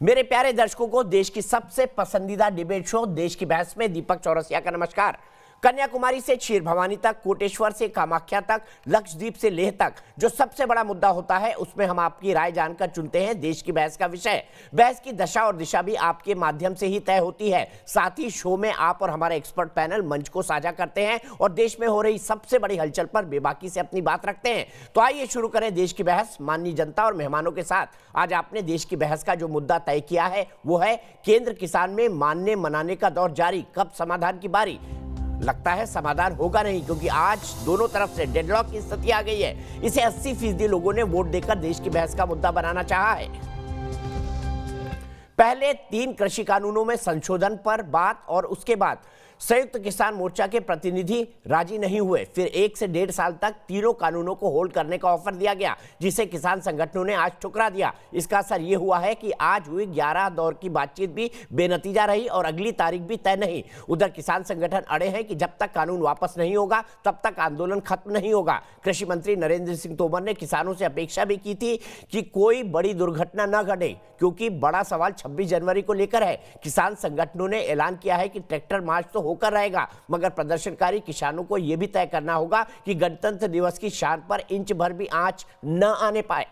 मेरे प्यारे दर्शकों को देश की सबसे पसंदीदा डिबेट शो देश की बहस में दीपक चौरसिया का नमस्कार। कन्याकुमारी से क्षीर भवानी तक, कोटेश्वर से कामाख्या तक, लक्षद्वीप से लेह तक जो सबसे बड़ा मुद्दा होता है उसमें हम आपकी राय जानकर चुनते हैं देश की बहस का विषय। बहस की दशा और दिशा भी आपके माध्यम से ही तय होती है। साथ ही शो में आप और हमारे एक्सपर्ट पैनल मंच को साझा करते हैं और देश में हो रही सबसे बड़ी हलचल पर बेबाकी से अपनी बात रखते हैं। तो आइए शुरू करें देश की बहस माननीय जनता और मेहमानों के साथ। आज आपने देश की बहस का जो मुद्दा तय किया है वो है केंद्र किसान में मानने मनाने का दौर जारी, कब समाधान की बारी। लगता है समाधान होगा नहीं, क्योंकि आज दोनों तरफ से डेडलॉक की स्थिति आ गई है। इसे 80% लोगों ने वोट देकर देश की बहस का मुद्दा बनाना चाहा है। पहले 3 कृषि कानूनों में संशोधन पर बात और उसके बाद संयुक्त किसान मोर्चा के प्रतिनिधि राजी नहीं हुए। फिर 1 से 1.5 साल तक तीनों कानूनों को होल्ड करने का ऑफर दिया गया, जिसे किसान संगठनों ने आज ठुकरा दिया। इसका असर यह हुआ है कि आज हुई 11 दौर की बातचीत भी बेनतीजा रही और अगली तारीख भी तय नहीं। उधर किसान संगठन अड़े हैं कि जब तक कानून वापस नहीं होगा तब तक आंदोलन खत्म नहीं होगा। कृषि मंत्री नरेंद्र सिंह तोमर ने किसानों से अपेक्षा भी की थी कि कोई बड़ी दुर्घटना न घटे, क्योंकि बड़ा सवाल 26 जनवरी को लेकर है। किसान संगठनों ने ऐलान किया है कि ट्रैक्टर मार्च तो होकर रहेगा, मगर प्रदर्शनकारी किसानों को यह भी तय करना होगा कि गणतंत्र दिवस की शान पर इंच भर भी आंच न आने पाए।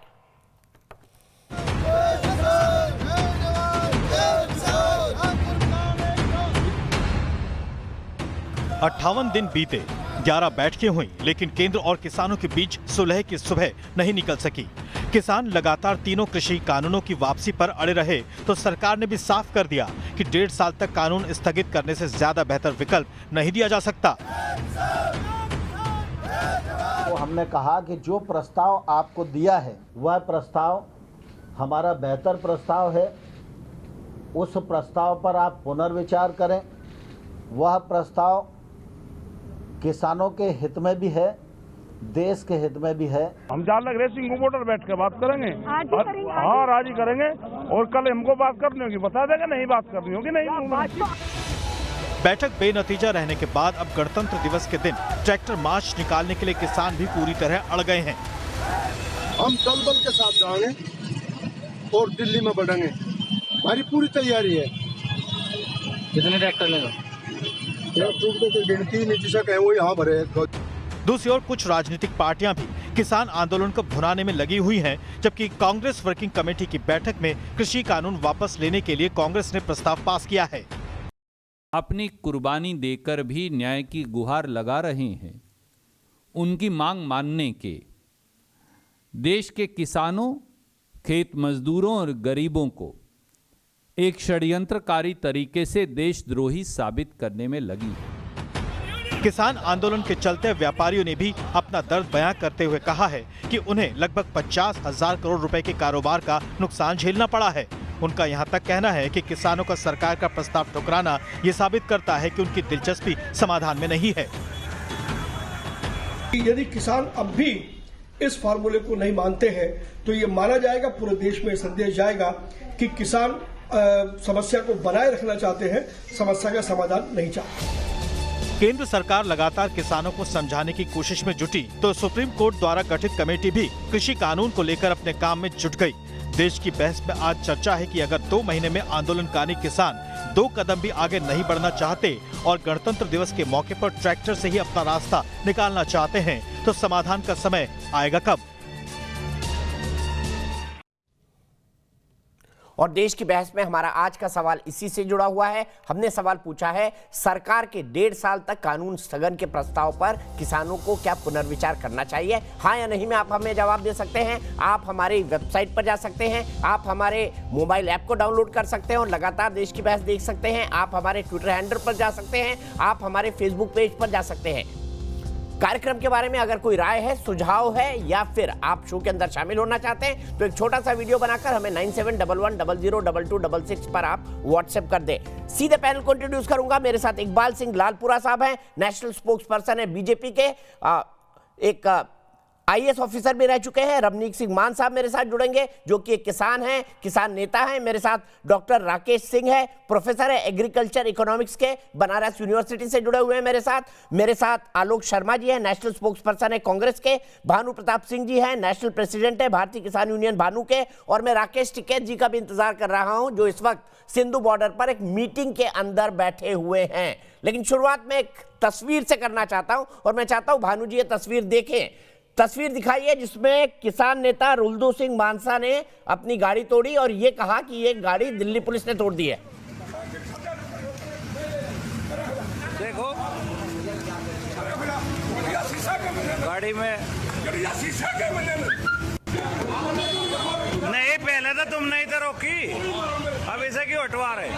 अट्ठावन दिन बीते, 11 बैठकें हुई, लेकिन केंद्र और किसानों के बीच सुलह की सुबह नहीं निकल सकी। किसान लगातार तीनों कृषि कानूनों की वापसी पर अड़े रहे तो सरकार ने भी साफ कर दिया कि 1.5 साल तक कानून स्थगित करने से ज्यादा बेहतर विकल्प नहीं दिया जा सकता। तो हमने कहा कि जो प्रस्ताव आपको दिया है वह प्रस्ताव हमारा बेहतर प्रस्ताव है, उस प्रस्ताव पर आप पुनर्विचार करें। वह प्रस्ताव किसानों के हित में भी है, देश के हित में भी है। हम जहाँ लग रेसिंग मोटर बैठ कर बात करेंगे, हाँ आज ही करेंगे। और कल हमको बात करनी होगी, बता देंगे, नहीं बात करनी होगी नहीं। बैठक बेनतीजा रहने के बाद अब गणतंत्र दिवस के दिन ट्रैक्टर मार्च निकालने के लिए किसान भी पूरी तरह अड़ गए हैं। हम दल बल के साथ जाएंगे और दिल्ली में बढ़ेंगे, हमारी पूरी तैयारी है। कितने ट्रैक्टर लेगा? गिनती नहीं, जिसे कहें वो यहाँ भरे। दूसरी ओर कुछ राजनीतिक पार्टियां भी किसान आंदोलन को भुनाने में लगी हुई हैं, जबकि कांग्रेस वर्किंग कमेटी की बैठक में कृषि कानून वापस लेने के लिए कांग्रेस ने प्रस्ताव पास किया है। अपनी कुर्बानी देकर भी न्याय की गुहार लगा रहे हैं। उनकी मांग मानने के देश के किसानों, खेत मजदूरों और गरीबों को एक षड्यंत्रकारी तरीके से देशद्रोही साबित करने में लगी है। किसान आंदोलन के चलते व्यापारियों ने भी अपना दर्द बयां करते हुए कहा है कि उन्हें लगभग 50,000 करोड़ रुपए के कारोबार का नुकसान झेलना पड़ा है। उनका यहां तक कहना है कि किसानों का सरकार का प्रस्ताव ठुकराना ये साबित करता है कि उनकी दिलचस्पी समाधान में नहीं है। यदि किसान अब भी इस फार्मूले को नहीं मानते हैं तो ये माना जाएगा, पूरे देश में संदेश जाएगा कि किसान समस्या को बनाए रखना चाहते हैं, समस्या का समाधान नहीं चाहते। केंद्र सरकार लगातार किसानों को समझाने की कोशिश में जुटी तो सुप्रीम कोर्ट द्वारा गठित कमेटी भी कृषि कानून को लेकर अपने काम में जुट गई। देश की बहस में आज चर्चा है कि अगर 2 महीने में आंदोलनकारी किसान 2 कदम भी आगे नहीं बढ़ना चाहते और गणतंत्र दिवस के मौके पर ट्रैक्टर से ही अपना रास्ता निकालना चाहते हैं तो समाधान का समय आएगा कब? और देश की बहस में हमारा आज का सवाल इसी से जुड़ा हुआ है। हमने सवाल पूछा है, सरकार के 1.5 साल तक कानून स्थगन के प्रस्ताव पर किसानों को क्या पुनर्विचार करना चाहिए? हाँ या नहीं में आप हमें जवाब दे सकते हैं। आप हमारी वेबसाइट पर जा सकते हैं, आप हमारे मोबाइल ऐप को डाउनलोड कर सकते हैं और लगातार देश की बहस देख सकते हैं। आप हमारे ट्विटर हैंडल पर जा सकते हैं, आप हमारे फेसबुक पेज पर जा सकते हैं। कार्यक्रम के बारे में अगर कोई राय है, सुझाव है या फिर आप शो के अंदर शामिल होना चाहते हैं तो एक छोटा सा वीडियो बनाकर हमें 9711002266 पर आप व्हाट्सएप कर दें। सीधे पैनल को इंट्रोड्यूस करूंगा। मेरे साथ इकबाल सिंह लालपुरा साहब हैं, नेशनल स्पोक्स पर्सन है बीजेपी के, एक आईएएस ऑफिसर भी रह चुके हैं। रवनीक सिंह मान साहब मेरे साथ जुड़ेंगे, जो कि एक किसान हैं, किसान नेता हैं। मेरे साथ डॉक्टर राकेश सिंह है, प्रोफेसर है एग्रीकल्चर इकोनॉमिक्स के, बनारस यूनिवर्सिटी से जुड़े हुए हैं मेरे साथ आलोक शर्मा जी हैं, नेशनल स्पोक्स पर्सन है कांग्रेस के। भानु प्रताप सिंह जी हैं, नेशनल प्रेसिडेंट है भारतीय किसान यूनियन भानु के। और मैं राकेश टिकैत जी का भी इंतजार कर रहा हूं, जो इस वक्त सिंधु बॉर्डर पर एक मीटिंग के अंदर बैठे हुए हैं। लेकिन शुरुआत में एक तस्वीर से करना चाहता हूं, और मैं चाहता हूं भानु जी ये तस्वीर देखें। तस्वीर दिखाइए जिसमें किसान नेता रुलदू सिंह मानसा ने अपनी गाड़ी तोड़ी और ये कहा कि ये गाड़ी दिल्ली पुलिस ने तोड़ दी है। देखो गाड़ी में नहीं, पहले तो तुम नहीं तो रोकी, अब इसे क्यों हटवा रहे?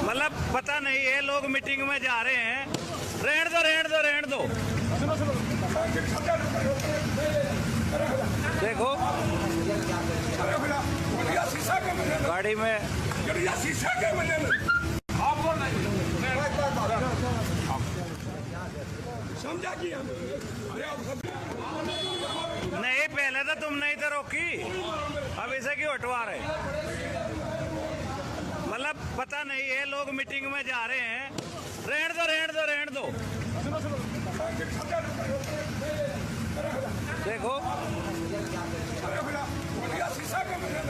मतलब पता नहीं है, लोग मीटिंग में जा रहे हैं। रहने दो रहने दो रहने दो। देखो गाड़ी में नहीं, पहले तो तुम नहीं तो रोकी, अब इसे क्यों हटवा रहे? मतलब पता नहीं है, लोग मीटिंग में जा रहे हैं। रहने दो रहने दो रहने दो। देखो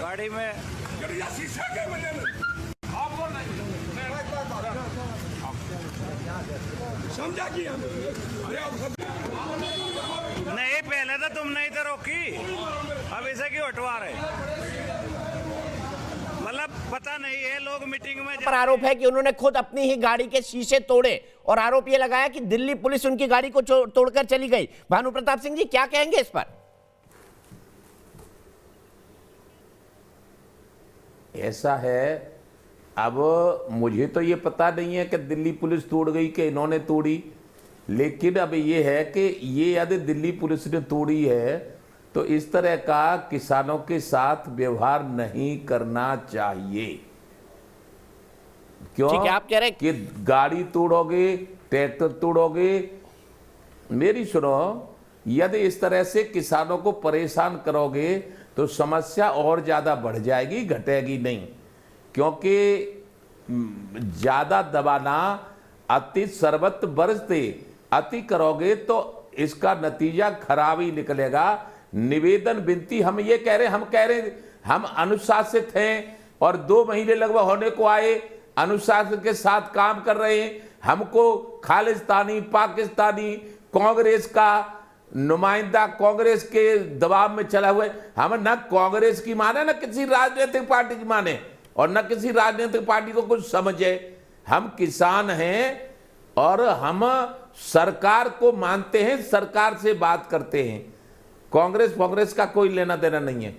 गाड़ी में नहीं, पहले तो तुम नहीं तो रोकी, अब इसे क्यों हटवा रहे? मतलब पता नहीं है, लोग मीटिंग में पर आरोप है कि उन्होंने खुद अपनी ही गाड़ी के शीशे तोड़े और आरोप यह लगाया कि दिल्ली पुलिस उनकी गाड़ी को तोड़कर चली गई। भानु प्रताप सिंह जी क्या कहेंगे इस पर? ऐसा है, अब मुझे तो ये पता नहीं है कि दिल्ली पुलिस तोड़ गई कि इन्होंने तोड़ी, लेकिन अब ये है कि ये यदि दिल्ली पुलिस ने तोड़ी है तो इस तरह का किसानों के साथ व्यवहार नहीं करना चाहिए। क्यों? ठीक है, आप कह रहे हैं कि गाड़ी तोड़ोगे, ट्रैक्टर तोड़ोगे। मेरी सुनो, यदि इस तरह से किसानों को परेशान करोगे तो समस्या और ज्यादा बढ़ जाएगी, घटेगी नहीं। क्योंकि ज्यादा दबाना, अति सर्वत्र बरसते, अति करोगे तो इसका नतीजा खराब ही निकलेगा। निवेदन विनती हम ये कह रहे हैं, हम अनुशासित हैं और 2 महीने लगभग होने को आए, अनुशासन के साथ काम कर रहे हैं। हमको खालिस्तानी, पाकिस्तानी, कांग्रेस का नुमाइंदा, कांग्रेस के दबाव में चला हुआ है। हम न कांग्रेस की माने, न किसी राजनीतिक पार्टी की माने, और न किसी राजनीतिक पार्टी को कुछ समझे। हम किसान हैं और हम सरकार को मानते हैं, सरकार से बात करते हैं। कांग्रेस का कोई लेना देना नहीं है।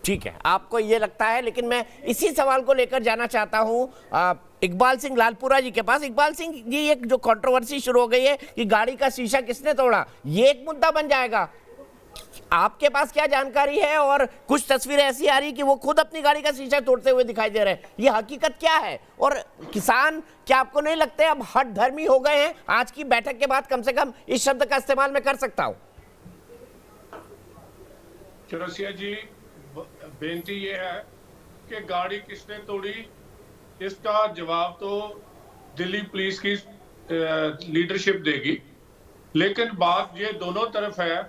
ठीक है, आपको ये लगता है, लेकिन मैं इसी सवाल को लेकर जाना चाहता हूं इकबाल सिंह लालपुरा जी के पास। इकबाल सिंह जी, एक जो कंट्रोवर्सी शुरू हो गई है कि गाड़ी का शीशा किसने तोड़ा, ये एक मुद्दा बन जाएगा। आपके पास क्या जानकारी है? और कुछ तस्वीरें ऐसी आ रही कि वो खुद अपनी गाड़ी का शीशा तोड़ते हुए दिखाई दे रहे हैं, ये हकीकत क्या है? और किसान, क्या आपको नहीं लगता अब हठ धर्मी हो गए हैं? आज की बैठक के बाद कम से कम इस शब्द का इस्तेमाल मैं कर सकता हूं। चौरसिया जी, बेनती ये है कि गाड़ी किसने तोड़ी, इसका जवाब तो दिल्ली पुलिस की लीडरशिप देगी। लेकिन बात ये दोनों तरफ है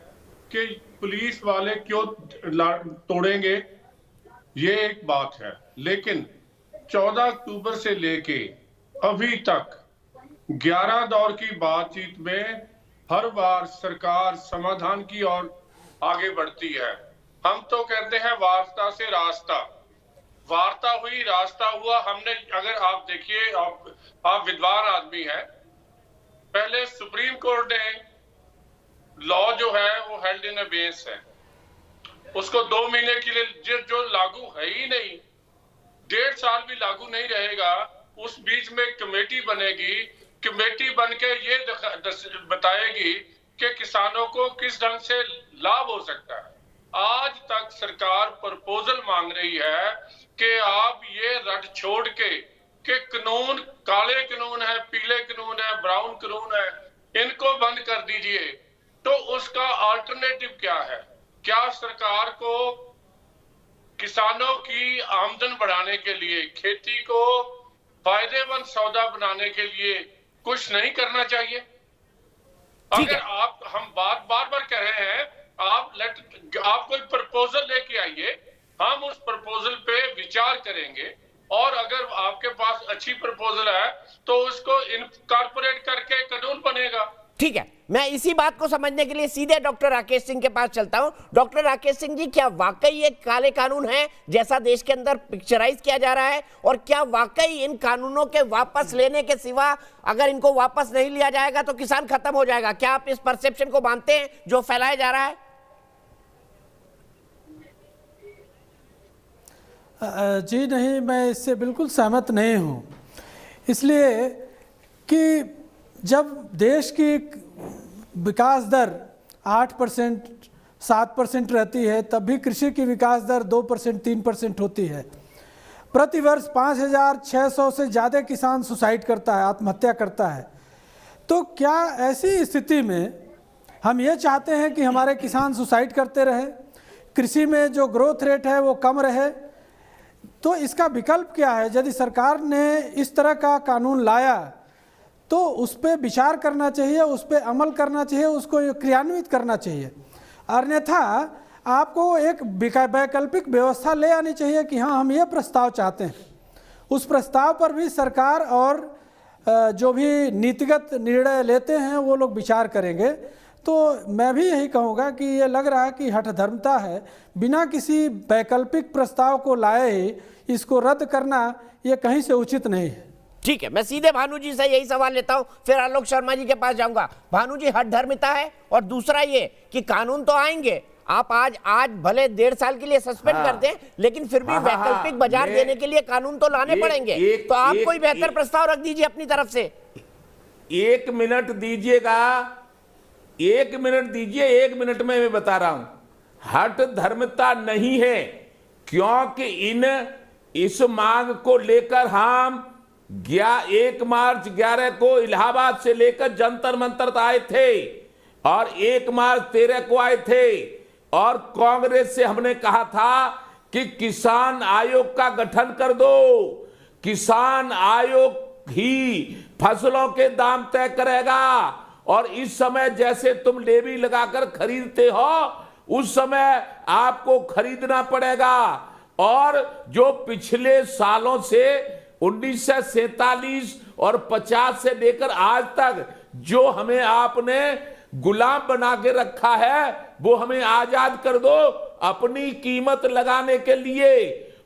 कि पुलिस वाले क्यों तोड़ेंगे, ये एक बात है। लेकिन 14 अक्टूबर से लेके अभी तक 11 दौर की बातचीत में हर बार सरकार समाधान की ओर आगे बढ़ती है। हम तो कहते हैं वार्ता से रास्ता, वार्ता हुई, रास्ता हुआ। हमने, अगर आप देखिए, आप विद्वान आदमी हैं, पहले सुप्रीम कोर्ट ने लॉ जो है वो हेल्ड इन अबेयंस है, उसको 2 महीने के लिए जो लागू है ही नहीं, 1.5 साल भी लागू नहीं रहेगा। उस बीच में कमेटी बनेगी, कमेटी बनके ये बताएगी कि किसानों को किस ढंग से लाभ हो सकता है। आज तक सरकार प्रपोजल मांग रही है कि आप ये रट छोड़ के कि कानून, काले कानून है, पीले कानून है, ब्राउन कानून है, इनको बंद कर दीजिए, तो उसका अल्टरनेटिव क्या है? क्या सरकार को किसानों की आमदन बढ़ाने के लिए, खेती को फायदेमंद सौदा बनाने के लिए कुछ नहीं करना चाहिए? अगर हम बार बार कह रहे हैं, आप कोई प्रपोजल लेके आइए, हम उस प्रपोजल पे विचार करेंगे, और अगर आपके पास अच्छी प्रपोजल है तो उसको इनकॉर्पोरेट करके कानून बनेगा। ठीक है, मैं इसी बात को समझने के लिए सीधे डॉक्टर राकेश सिंह के पास चलता हूं। डॉक्टर राकेश सिंह जी, क्या वाकई ये काले कानून हैं जैसा देश के अंदर पिक्चराइज किया जा रहा है? और क्या वाकई इन कानूनों के वापस लेने के सिवा, अगर इनको वापस नहीं लिया जाएगा तो किसान खत्म हो जाएगा? क्या आप इस परसेप्शन को मानते हैं जो फैलाया जा रहा है? जी नहीं, मैं इससे बिल्कुल सहमत नहीं हूँ। इसलिए कि जब देश की विकास दर 8%, 7% रहती है, तब भी कृषि की विकास दर 2%, 3% होती है। प्रतिवर्ष 5,600 से ज़्यादा किसान सुसाइड करता है, आत्महत्या करता है। तो क्या ऐसी स्थिति में हम ये चाहते हैं कि हमारे किसान सुसाइड करते रहे, कृषि में जो ग्रोथ रेट है वो कम रहे? तो इसका विकल्प क्या है? यदि सरकार ने इस तरह का कानून लाया तो उस पर विचार करना चाहिए, उस पर अमल करना चाहिए, उसको क्रियान्वित करना चाहिए। अन्यथा आपको एक वैकल्पिक व्यवस्था ले आनी चाहिए कि हाँ, हम ये प्रस्ताव चाहते हैं। उस प्रस्ताव पर भी सरकार और जो भी नीतिगत निर्णय लेते हैं वो लोग विचार करेंगे। तो मैं भी यही कहूँगा कि ये लग रहा है कि हठधर्मता है, बिना किसी वैकल्पिक प्रस्ताव को लाए ही इसको रद्द करना ये कहीं से उचित नहीं है। ठीक है, मैं सीधे भानु जी से यही सवाल लेता हूं, फिर आलोक शर्मा जी के पास जाऊंगा। भानु जी, हठधर्मिता है, और दूसरा ये कि कानून तो आएंगे, आप आज भले 1.5 साल के लिए सस्पेंड कर दें, लेकिन फिर भी वैकल्पिक बाजार देने के लिए कानून तो लाने पड़ेंगे। तो आप कोई बेहतर प्रस्ताव रख दीजिए अपनी तरफ से। 1 मिनट दीजिएगा, 1 मिनट दीजिए, 1 मिनट में मैं बता रहा हूं। हठ धर्मता नहीं है, क्योंकि इस मांग को लेकर हम 1 मार्च 11 को इलाहाबाद से लेकर जंतर मंतर आए थे, और 1 मार्च 13 को आए थे, और कांग्रेस से हमने कहा था कि किसान आयोग का गठन कर दो। किसान आयोग ही फसलों के दाम तय करेगा, और इस समय जैसे तुम लेवी लगाकर खरीदते हो, उस समय आपको खरीदना पड़ेगा। और जो पिछले सालों से 1947 और 50 से लेकर आज तक जो हमें आपने गुलाम बना के रखा है, वो हमें आजाद कर दो अपनी कीमत लगाने के लिए।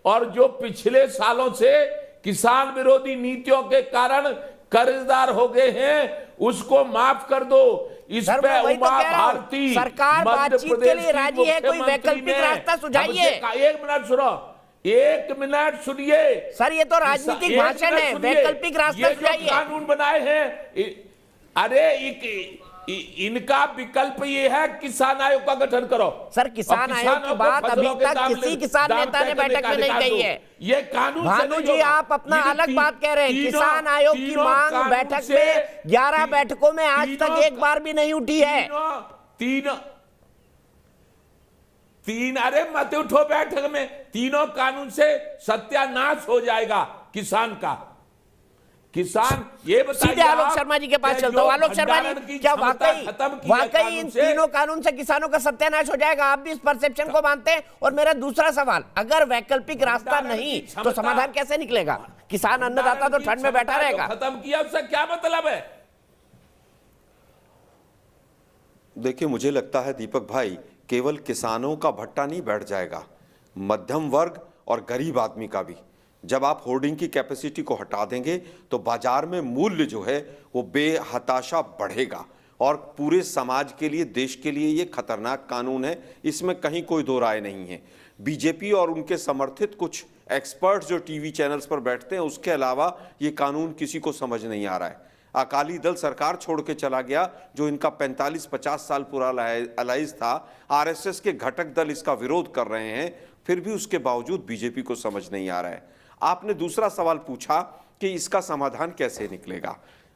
और जो पिछले सालों से किसान विरोधी नीतियों के कारण कर्जदार हो गए हैं, उसको माफ कर दो। इस पे उमा भारती सरकार बातचीत के लिए राजी है, कोई वैकल्पिक रास्ता सुझाइए। 1 मिनट सुनो, 1 मिनट सुनिए सर, ये तो राजनीतिक भाषण है, वैकल्पिक रास्ता सुझाइए। कानून बनाए हैं, अरे इनका विकल्प ये है किसान आयोग का गठन करो। सर, किसान आयोग की बात अभी तक किसी किसान नेता ने बैठक में नहीं कही है। ये कानून भानु जी, आप अपना अलग बात कह रहे हैं। किसान आयोग की मांग बैठक में 11 बैठकों में आज तक एक बार भी नहीं उठी है। तीन अरे मत उठो बैठक में, तीनों कानून से सत्यानाश हो जाएगा किसान का। किसान ये बताइए, सीधे आलोक शर्मा जी के पास चलता हूं। आलोक शर्मा जी, क्या वाकई इन तीनों कानून से किसानों का सत्यानाश हो जाएगा? आप भी इस परसेप्शन को मानते हैं? और मेरा दूसरा सवाल, अगर वैकल्पिक रास्ता नहीं तो समाधान कैसे निकलेगा? किसान अन्नदाता तो ठंड में बैठा रहेगा। खत्म किया, उससे क्या मतलब है? देखिए, मुझे लगता है दीपक भाई, केवल किसानों का भट्टा नहीं बैठ जाएगा, मध्यम वर्ग और गरीब आदमी का भी। जब आप होर्डिंग की कैपेसिटी को हटा देंगे तो बाजार में मूल्य जो है वो बेहताशा बढ़ेगा, और पूरे समाज के लिए, देश के लिए ये खतरनाक कानून है, इसमें कहीं कोई दो राय नहीं है। बीजेपी और उनके समर्थित कुछ एक्सपर्ट्स जो टीवी चैनल्स पर बैठते हैं, उसके अलावा ये कानून किसी को समझ नहीं आ रहा है। अकाली दल सरकार छोड़ के चला गया, जो इनका 45-50 साल पुराना अलाइज था। आरएसएस के घटक दल इसका विरोध कर रहे हैं, फिर भी उसके बावजूद बीजेपी को समझ नहीं आ रहा है। आपने दूसरा सवाल पूछा कि इसका समाधान कैसे निकलेगा।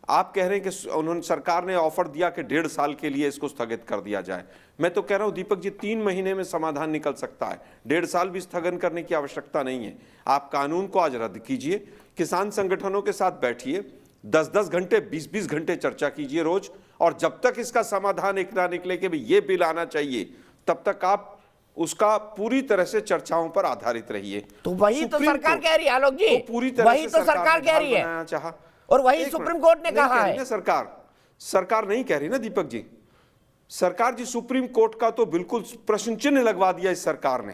आप कह रहे हैं कि उन्होंने सरकार ने ऑफर दिया कि 1.5 साल के लिए इसको स्थगित कर दिया जाए। मैं तो कह रहा हूं दीपक जी 3 महीने में समाधान निकल सकता है, 1.5 साल भी स्थगन करने की आवश्यकता नहीं है। आप कानून को आज रद्द कीजिए, किसान संगठनों के साथ बैठिए, 10-10 घंटे 20-20 घंटे चर्चा कीजिए रोज, और जब तक इसका समाधान एक ना निकले कि भाई ये बिल आना चाहिए, तब तक आप उसका पूरी तरह से चर्चाओं पर आधारित रहिए। तो वही तो सरकार कह रही है आलोक जी, पूरी तरह वही तो सरकार कह रही है, चाहा और वही सुप्रीम कोर्ट ने कहा है। सरकार नहीं कह रही ना दीपक जी, सरकार जी सुप्रीम कोर्ट का तो बिल्कुल प्रश्न चिन्ह लगवा दिया इस सरकार ने।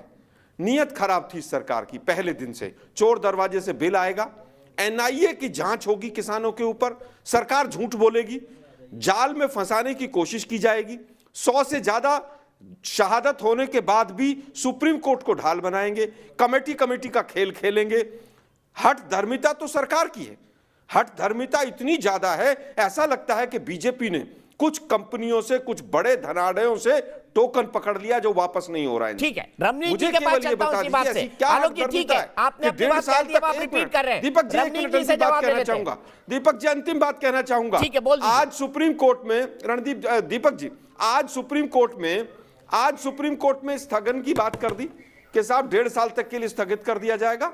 नीयत खराब थी इस सरकार की पहले दिन से। चोर दरवाजे से बिल आएगा, एनआईए की जांच होगी किसानों के ऊपर, सरकार झूठ बोलेगी, जाल में फंसाने की कोशिश की जाएगी, 100 से ज्यादा शहादत होने के बाद भी सुप्रीम कोर्ट को ढाल बनाएंगे, कमेटी का खेल खेलेंगे। हठ धर्मिता तो सरकार की है, हठ धर्मिता इतनी ज्यादा है, ऐसा लगता है कि बीजेपी ने कुछ कंपनियों से, कुछ बड़े धनाढ़यों से टोकन पकड़ लिया जो वापस नहीं हो रहा है। ठीक है, रमनीत जी के पास चलता हूं इसी बात से। आलोक जी ठीक है, आपने अपनी बात कह दी, अब आप रिपीट कर रहे हैं। दीपक जी रमनीत जी से जवाब लेना चाहूंगा, दीपक जी अंतिम बात कहना चाहूंगा। ठीक है, बोल दीजिए। आज सुप्रीम कोर्ट में दीपक जी आज सुप्रीम कोर्ट में स्थगन की बात कर दी कि साहब 1.5 साल तक के लिए स्थगित कर दिया जाएगा।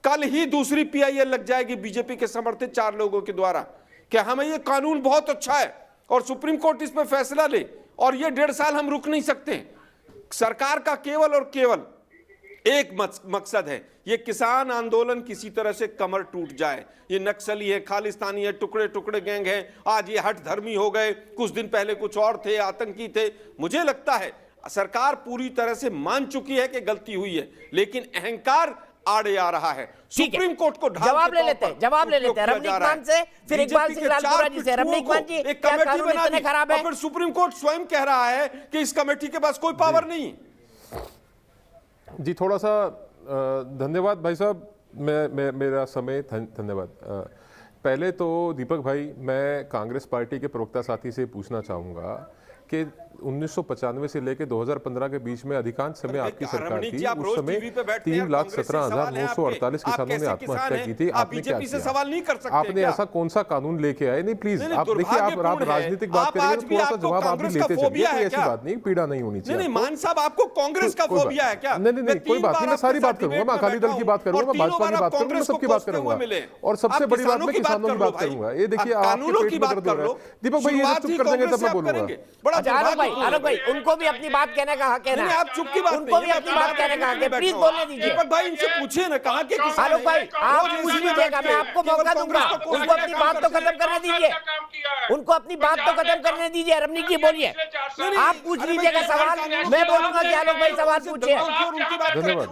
कल ही दूसरी पीआईएल लग जाएगी बीजेपी के समर्थित 4 लोगों के द्वारा कि हमें ये कानून बहुत अच्छा है और सुप्रीम कोर्ट इस पर फैसला ले, और ये 1.5 साल हम रुक नहीं सकते। सरकार का केवल और केवल एक मकसद है, ये किसान आंदोलन किसी तरह से कमर टूट जाए। ये नक्सली है, खालिस्तानी है, टुकड़े टुकड़े गैंग है, आज ये हठ धर्मी हो गए, कुछ दिन पहले कुछ और थे, आतंकी थे। मुझे लगता है सरकार पूरी तरह से मान चुकी है कि गलती हुई है, लेकिन अहंकार आड़े आ रहा है। सुप्रीम कोर्ट को जवाब ले लेते हैं रमनीक मान से, फिर इकबाल सिंह लालपुरा जी से। रमनीक मान जी, क्या कानून इतने खराब है? फिर सुप्रीम कोर्ट स्वयं कह रहा है कि इस कमेटी के पास कोई पावर नहीं। जी थोड़ा सा धन्यवाद भाई साहब, मेरा समय धन्यवाद। पहले तो दीपक भाई, मैं कांग्रेस पार्टी के प्रवक्ता साथी से पूछना चाहूँगा कि 1995 से लेकर 2015 के बीच में अधिकांश समय आपकी सरकार थी, उस समय 3,17,948 किसानों ने आत्महत्या की थी। आपने क्या किया? आपने ऐसा कौन सा कानून लेके आए? नहीं प्लीज आप देखिए, आप राजनीतिक बात करेंगे तो थोड़ा सा जवाब आप भी लेते चलिए, कोई ऐसी बात नहीं, पीड़ा नहीं होनी चाहिए। मान साहब आपको कांग्रेस का फोबिया है क्या? नहीं कोई बात नहीं, मैं सारी बात करूंगा, मैं अकाली दल की बात करूंगा, मैं भाजपा की बात करूंगा, मैं सबकी बात करूंगा, और सबसे बड़ी बात मैं किसानों की बात करूंगा। ये देखिए आपके पेट में दर्द हो रहा है दीपक भाई, ये चुप कर देंगे तब मैं बोलूंगा। आलोक भाई उनको भी अपनी बात कहने का हक है ना, आप चुप की बात, उनको भी अपनी बात कहने का हक है, प्लीज बोलने दीजिए। दीपक भाई इनसे पूछिए ना, कहां के किसान? आलोक भाई आप पूछ लीजिएगा, मैं आपको मौका दूंगा, उनको अपनी बात तो खत्म करने दीजिए, उनको अपनी बात तो खत्म करने दीजिए। रमनीक जी बोलिए, आप पूछ लीजिएगा सवाल, मैं बोलूंगा कि आलोक भाई सवाल पूछिए। धन्यवाद।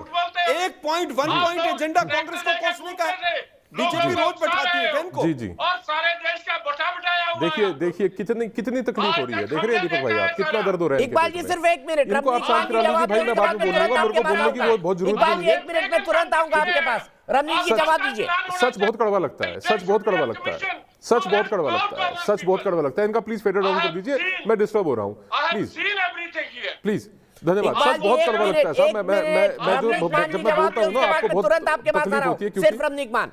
1 एजेंडा कांग्रेस को कोसने का है, बीजेपी रोज बैठाती है इनको। जी और सारे देश का बैठाया हुआ देखिए कितनी तकलीफ हो रही है, देख रहे हैं दीपक भाई आप, कितना दर्द हो रहा है। इकबाल जी सिर्फ 1 मिनट, इनको आप शांत करा लीजिए भाई, मैं बाद में बोलूंगा, मेरे को बोलने की बहुत जरूरत नहीं है। 1 मिनट में तुरंत आऊंगा आपके पास, रमनीक जी जवाब दीजिए। सच बहुत कड़वा लगता है, सच बहुत कड़वा लगता है, सच बहुत कड़वा लगता है, सच बहुत कड़वा लगता है। इनका प्लीज फेडर डाउन कर दीजिए, मैं डिस्टर्ब हो रहा हूँ, प्लीज धन्यवाद। सच बहुत कड़वा लगता है साहब, मैं जो जब मैं बोलता हूँ ना आपको बहुत तकलीफ होती है, सिर्फ रमनीक मान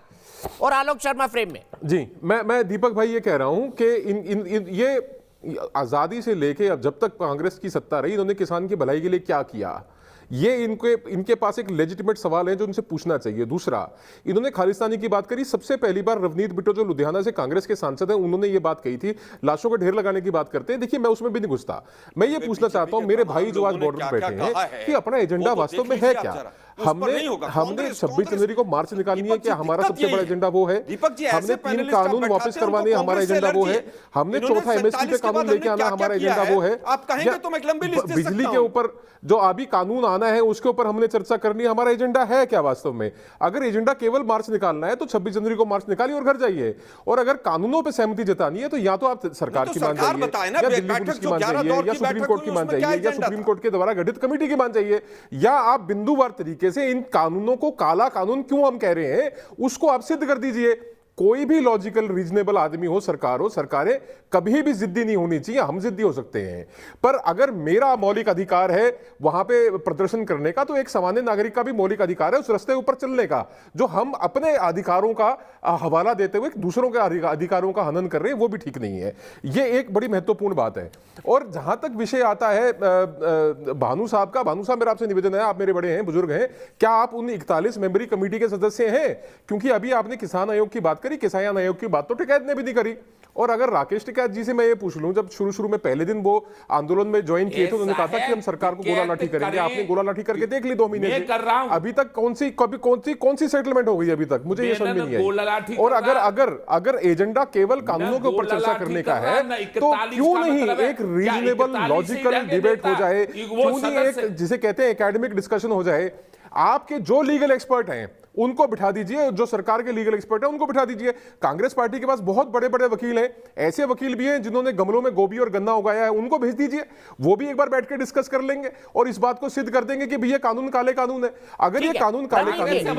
और आलोक शर्मा फ्रेम में। जी मैं दीपक भाई ये कह रहा हूं कि ये आजादी से लेके अब जब तक कांग्रेस की सत्ता रही, इन्होंने किसान की भलाई के लिए क्या किया, ये इनके पास एक लेजिटिमेट सवाल है जो उनसे पूछना चाहिए। दूसरा, इन्होंने खालिस्तानी की बात करी। सबसे पहली बार रवनीत बिट्टो जो लुधियाना से कांग्रेस के सांसद हैं, उन्होंने ये बात कही थी, लाशों का ढेर लगाने की बात करते हैं। देखिए मैं उसमें भी नहीं घुसता, मैं ये पूछना चाहता हूं मेरे भाई जो आज बॉर्डर पर बैठे हैं कि अपना एजेंडा वास्तव में है क्या? हमने 26 जनवरी को मार्च निकालनी है, क्या हमारा सबसे बड़ा एजेंडा वो है? हमने 3 कानून वापस करवाने, हमारा एजेंडा वो है? हमने चौथा एमएसपी पे कानून लेके आना, हमारा एजेंडा वो है? बिजली के ऊपर जो अभी कानून आना है उसके ऊपर हमने चर्चा करनी है, हमारा एजेंडा है क्या वास्तव में? अगर एजेंडा केवल मार्च निकालना है तो 26 जनवरी को मार्च निकालिए और घर जाइए, और अगर कानूनों पर सहमति जतानी है तो या तो आप सरकार की मान जाइए, या दिल्ली पुलिस की मान जाइए, या सुप्रीम कोर्ट की मान जाइए, या सुप्रीम कोर्ट के द्वारा गठित कमेटी की मान जाइए, या आप बिंदुवार तरीके से इन कानूनों को काला कानून क्यों हम कह रहे हैं उसको आप सिद्ध कर दीजिए। कोई भी लॉजिकल रीजनेबल आदमी हो, सरकार हो, सरकारें कभी भी जिद्दी नहीं होनी चाहिए। हम जिद्दी हो सकते हैं, पर अगर मेरा मौलिक अधिकार है वहां पे प्रदर्शन करने का, तो एक सामान्य नागरिक का भी मौलिक अधिकार है उस रास्ते ऊपर चलने का। जो हम अपने अधिकारों का हवाला देते हुए दूसरों के अधिकारों का हनन कर रहे हैं, वो भी ठीक नहीं है। ये एक बड़ी महत्वपूर्ण बात है। और जहां तक विषय आता है भानु साहब का, भानु साहब मेरा आपसे निवेदन है, आप मेरे बड़े हैं, बुजुर्ग हैं, क्या आप उन 41 मेंबरी कमेटी के सदस्य हैं? क्योंकि अभी आपने किसान आयोग की बात करी, किसान आयोग की बात तो टिकैत ने भी नहीं करी। और अगर राकेश टिकैत जी से मैं ये पूछ लूं, जब शुरू में पहले दिन वो आंदोलन में ज्वाइन किए थे, उन्होंने कहा था कि हम सरकार को गोला लाठी करेंगे। आपने गोला लाठी करके देख ली 2 महीने से, अभी तक कौन सी सेटलमेंट हो गई अभी तक? मुझे ये समझ में नहीं आई। और अगर एजेंडा केवल कानूनों के ऊपर चर्चा करने का है, तो क्यों नहीं एक रीजनेबल लॉजिकल डिबेट हो जाए? क्यों नहीं एक जिसे कहते हैं एकेडमिक डिस्कशन हो जाए? आपके जो लीगल एक्सपर्ट हैं उनको बिठा दीजिए, जो सरकार के लीगल एक्सपर्ट हैं उनको बिठा दीजिए। कांग्रेस पार्टी के पास बहुत बड़े बड़े वकील हैं, ऐसे वकील भी हैं जिन्होंने गमलों में गोभी और गन्ना उगाया है, उनको भेज दीजिए, वो भी एक बार बैठ के डिस्कस कर लेंगे और इस बात को सिद्ध कर देंगे कि भैया कानून काले कानून है। अगर ये कानून काले कानून है,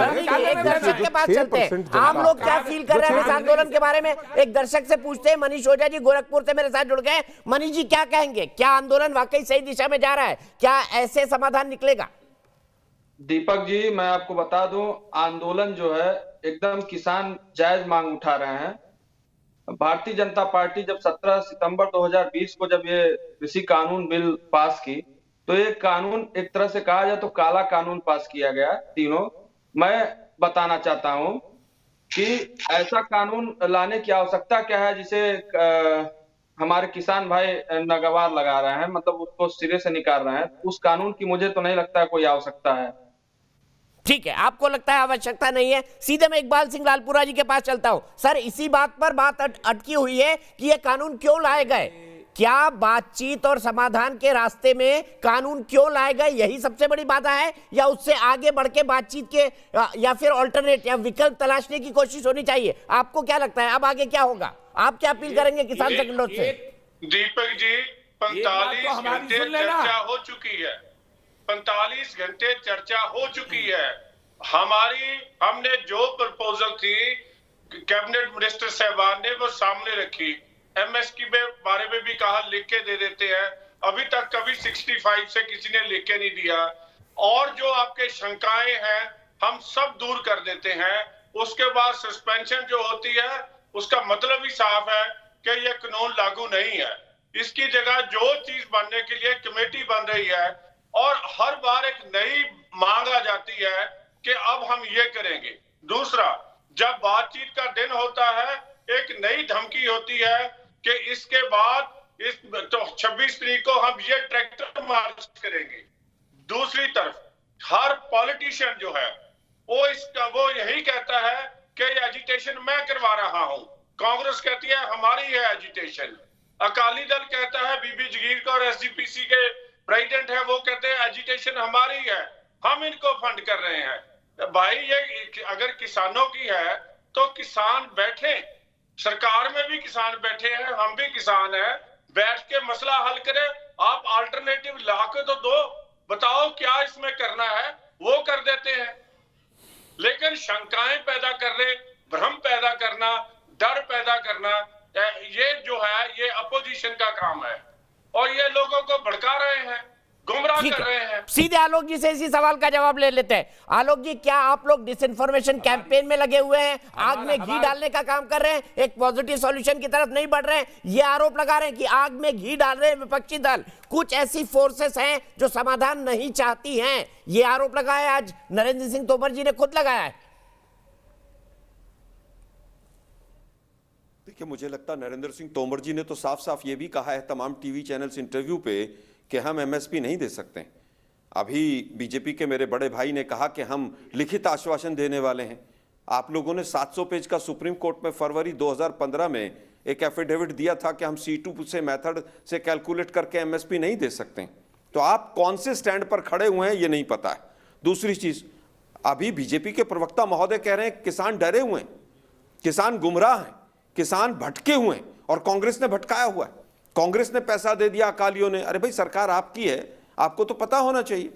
आम लोग क्या फील कर रहे हैं इस आंदोलन के बारे में? एक दर्शक से पूछते हैं। मनीष ओझा जी गोरखपुर से मेरे साथ जुड़ गए। मनीष जी क्या कहेंगे? क्या आंदोलन वाकई सही दिशा में जा रहा है? क्या ऐसे समाधान निकलेगा? दीपक जी, मैं आपको बता दूं, आंदोलन जो है एकदम किसान जायज मांग उठा रहे हैं। भारतीय जनता पार्टी जब 17 सितंबर 2020 को जब ये कृषि कानून बिल पास की, तो ये कानून एक तरह से कहा जाए तो काला कानून पास किया गया तीनों। मैं बताना चाहता हूं कि ऐसा कानून लाने की आवश्यकता क्या है जिसे हमारे किसान भाई नागवार लगा रहे हैं, मतलब उसको सिरे से निकाल रहे हैं। उस कानून की मुझे तो नहीं लगता है कोई आवश्यकता है। ठीक है, आपको लगता है आवश्यकता नहीं है। सीधे मैं इकबाल सिंह लालपुरा जी के पास चलता हूं। सर, इसी बात पर बात अटकी हुई है कि ये कानून क्यों लाए गए? क्या बातचीत और समाधान के रास्ते में कानून क्यों लाए गए, यही सबसे बड़ी बात है? या उससे आगे बढ़ के बातचीत के या फिर ऑल्टरनेट या विकल्प तलाशने की कोशिश होनी चाहिए? आपको क्या लगता है अब आगे क्या होगा? आप क्या अपील करेंगे किसान संगठनों से? दीपक जी, 45 घंटे चर्चा हो चुकी है, 45 घंटे चर्चा हो चुकी है। हमने जो प्रपोजल थी कैबिनेट मिनिस्टर साहबान ने वो सामने रखी। एमएसपी के बारे में भी कहा लिख के दे देते हैं, अभी तक कभी 65 से किसी ने लिख के नहीं दिया। और जो आपके शंकाएं हैं हम सब दूर कर देते हैं। उसके बाद सस्पेंशन जो होती है उसका मतलब ही साफ है कि यह कानून लागू नहीं है। इसकी जगह जो चीज बनने के लिए कमेटी बन रही है और हर बार एक नई मांग आ जाती है कि अब हम ये करेंगे। दूसरा, जब बातचीत का दिन होता है एक नई धमकी होती है कि इसके बाद इस तो 26 तारीख को हम ये ट्रैक्टर मार्च करेंगे। दूसरी तरफ हर पॉलिटिशियन जो है वो यही कहता है कि एजिटेशन मैं करवा रहा हूं। कांग्रेस कहती है हमारी है एजिटेशन। अकाली दल कहता है, बीबी जगीर कौर एसजीपीसी के प्रेसिडेंट है, वो कहते हैं एजिटेशन हमारी है, हम इनको फंड कर रहे हैं। भाई ये अगर किसानों की है तो किसान बैठे, सरकार में भी किसान बैठे हैं, हम भी किसान हैं, बैठ के मसला हल करें। आप अल्टरनेटिव ला के तो दो, बताओ क्या इसमें करना है, वो कर देते हैं। लेकिन शंकाएं पैदा करने, भ्रम पैदा करना, डर पैदा करना, ये जो है ये अपोजिशन का काम है और ये लोगों को भड़का रहे हैं, गुमराह कर रहे हैं। सीधे आलोक जी से इसी सवाल का जवाब ले लेते हैं। आलोक जी, क्या आप लोग डिसइंफॉर्मेशन कैंपेन में लगे हुए हैं, आग में घी डालने का काम कर रहे हैं, एक पॉजिटिव सॉल्यूशन की तरफ नहीं बढ़ रहे हैं? ये आरोप लगा रहे हैं कि आग में घी डाल रहे हैं विपक्षी दल। कुछ ऐसी फोर्सेस हैं जो समाधान नहीं चाहती हैं, ये आरोप लगाया आज नरेंद्र सिंह तोमर जी ने खुद लगाया है। देखिए, मुझे लगता है नरेंद्र सिंह तोमर जी ने तो साफ साफ ये भी कहा है तमाम टीवी चैनल्स इंटरव्यू पे कि हम एमएसपी नहीं दे सकते। अभी बीजेपी के मेरे बड़े भाई ने कहा कि हम लिखित आश्वासन देने वाले हैं। आप लोगों ने 700 पेज का सुप्रीम कोर्ट में फरवरी 2015 में एक एफिडेविट दिया था कि हम C2 से मेथड से कैलकुलेट करके एमएसपी नहीं दे सकते। तो आप कौन से स्टैंड पर खड़े हुए हैं ये नहीं पता है। दूसरी चीज, अभी बीजेपी के प्रवक्ता महोदय कह रहे हैं किसान डरे हुए हैं, किसान गुमराह हैं, किसान भटके हुए हैं और कांग्रेस ने भटकाया हुआ है। कांग्रेस ने पैसा दे दिया अकालियों ने। अरे भाई, सरकार आपकी है, आपको तो पता होना चाहिए।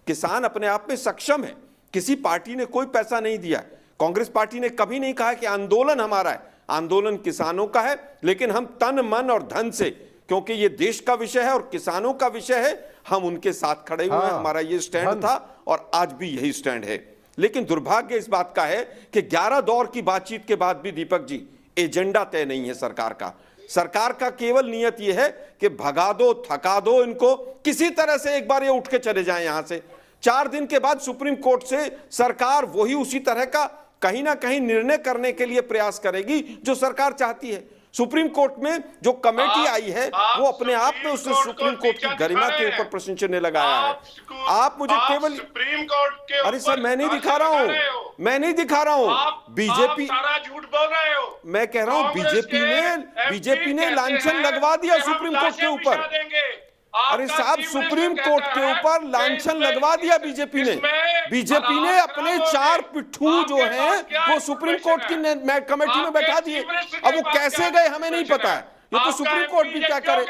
किसान अपने आप में सक्षम है, किसी पार्टी ने कोई पैसा नहीं दिया। कांग्रेस पार्टी ने कभी नहीं कहा कि आंदोलन हमारा है, आंदोलन किसानों का है, लेकिन हम तन मन और धन से, क्योंकि ये देश का विषय है और किसानों का विषय है, हम उनके साथ खड़े हुए हैं। हमारा ये स्टैंड था और आज भी यही स्टैंड है। लेकिन दुर्भाग्य इस बात का है कि 11 दौर की बातचीत के बाद भी दीपक जी एजेंडा तय नहीं है सरकार का। सरकार का केवल नियत यह है कि भगा दो, थका दो इनको, किसी तरह से एक बार ये उठ के चले जाएं यहां से। 4 दिन के बाद सुप्रीम कोर्ट से सरकार वही उसी तरह का कहीं ना कहीं निर्णय करने के लिए प्रयास करेगी जो सरकार चाहती है। सुप्रीम कोर्ट में जो कमेटी आई है वो अपने आप में उसने सुप्रीम कोर्ट की गरिमा के ऊपर प्रश्न चिन्ह लगाया है। आप मुझे केवल सुप्रीम कोर्ट के, अरे सर मैं नहीं दिखा रहा हूं, मैं नहीं दिखा रहा हूं। बीजेपी सारा झूठ बोल रहे हो। मैं कह रहा हूं बीजेपी ने लांछन लगवा दिया सुप्रीम कोर्ट के ऊपर। अरे साहब सुप्रीम कोर्ट के ऊपर लांछन लगवा दिया बीजेपी ने। बीजेपी ने अपने 4 पिट्ठू जो हैं वो सुप्रीम कोर्ट की कमेटी में बैठा दिए। अब वो कैसे गए हमें नहीं पता है, ये तो सुप्रीम कोर्ट भी क्या करे।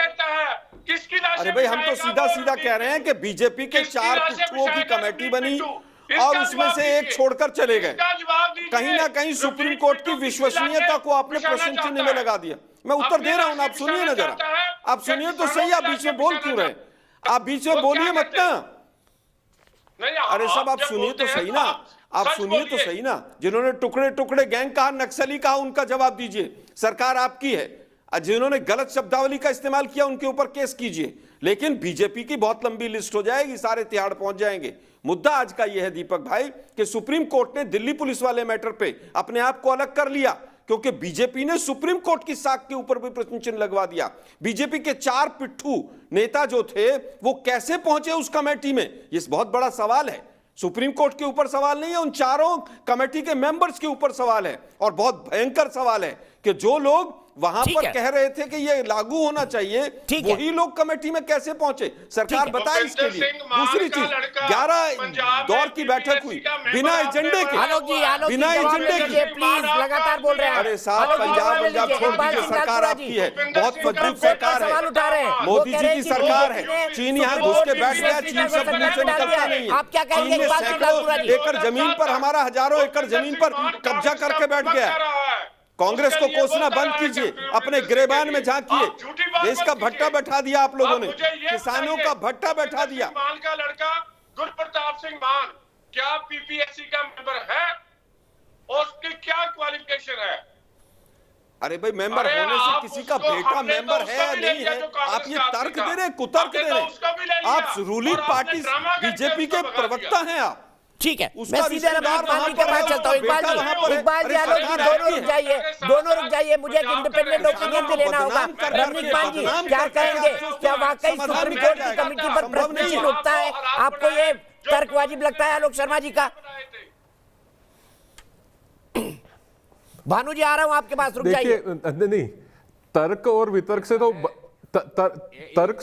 अरे भाई हम तो सीधा सीधा कह रहे हैं कि बीजेपी के 4 पिट्ठुओं की कमेटी बनी और उसमें से एक छोड़कर चले गए। कहीं ना कहीं सुप्रीम कोर्ट की विश्वसनीयता को आपने प्रश्न चिन्ह में लगा दिया। मैं उत्तर दे रहा हूं, आप सुनिए ना जरा, आप सुनिए तो सही। आप बीच में बोल क्यों रहे? आप बीच में बोलिए मत ना। अरे सब आप सुनिए तो सही ना, आप सुनिए तो सही ना। जिन्होंने टुकड़े टुकड़े गैंग कहा, नक्सली कहा, उनका जवाब दीजिए। सरकार आपकी है। जिन्होंने गलत शब्दावली का इस्तेमाल किया उनके ऊपर केस कीजिए। लेकिन बीजेपी की बहुत लंबी लिस्ट हो जाएगी, सारे तिहाड़ पहुंच जाएंगे। मुद्दा आज का यह है दीपक भाई कि सुप्रीम कोर्ट ने दिल्ली पुलिस वाले मैटर पे अपने आप को अलग कर लिया, क्योंकि बीजेपी ने सुप्रीम कोर्ट की साख के ऊपर भी प्रश्न चिन्ह लगवा दिया। बीजेपी के 4 पिट्ठू नेता जो थे वो कैसे पहुंचे उस कमेटी में, ये बहुत बड़ा सवाल है। सुप्रीम कोर्ट के ऊपर सवाल नहीं है, उन 4 कमेटी के मेंबर्स के ऊपर सवाल है। और बहुत भयंकर सवाल है कि जो लोग वहां पर कह रहे थे कि ये लागू होना चाहिए, वही लोग कमेटी में कैसे पहुंचे, सरकार बताए इसके लिए। दूसरी चीज, 11 दौर की बैठक हुई बिना एजेंडे के, बिना एजेंडे के। प्लीज लगातार बोल रहे हैं। अरे साहब पंजाब छोड़ दीजिए, सरकार आपकी है, बहुत मजबूत सरकार है, मोदी जी की सरकार है। चीन यहाँ घुस के बैठ गया, चीन से निकलता नहीं है। चीन ने सैकड़ों एकड़ जमीन पर, हमारा हजारों एकड़ जमीन पर कब्जा करके बैठ गया। कांग्रेस को कोसना बंद कीजिए, अपने गिरेबान में झांकिए। देश का भट्टा बैठा दिया आप लोगों ने, किसानों का भट्टा बैठा दिया। मान का लड़का गुरप्रताप सिंह मान क्या पीपीएससी का मेंबर है? और उसकी क्या क्वालिफिकेशन है? अरे भाई मेंबर होने से किसी का बेटा मेंबर है या नहीं है, आप ये तर्क दे रहे, कुतर्क दे रहे। आप रूलिंग पार्टी बीजेपी के प्रवक्ता हैं आप। ठीक है, मैं सीधे रवनीत मांझी के पास चलता हूँ। इकबाल जी आलोक जी दोनों रुक जाइए, मुझे एक इंडिपेंडेंट ओपिनियन भी लेना होगा। रवनीत मांझी क्या कहेंगे, क्या वाकई सुप्रीम कोर्ट की कमेटी पर प्रश्न चिन्ह उठता है? आपको ये तर्क वाजिब लगता है आलोक शर्मा जी का? भानु जी आ रहा हूं आपके पास, रुक जाइए। नहीं, तर्क और वितर्क से तो तर्क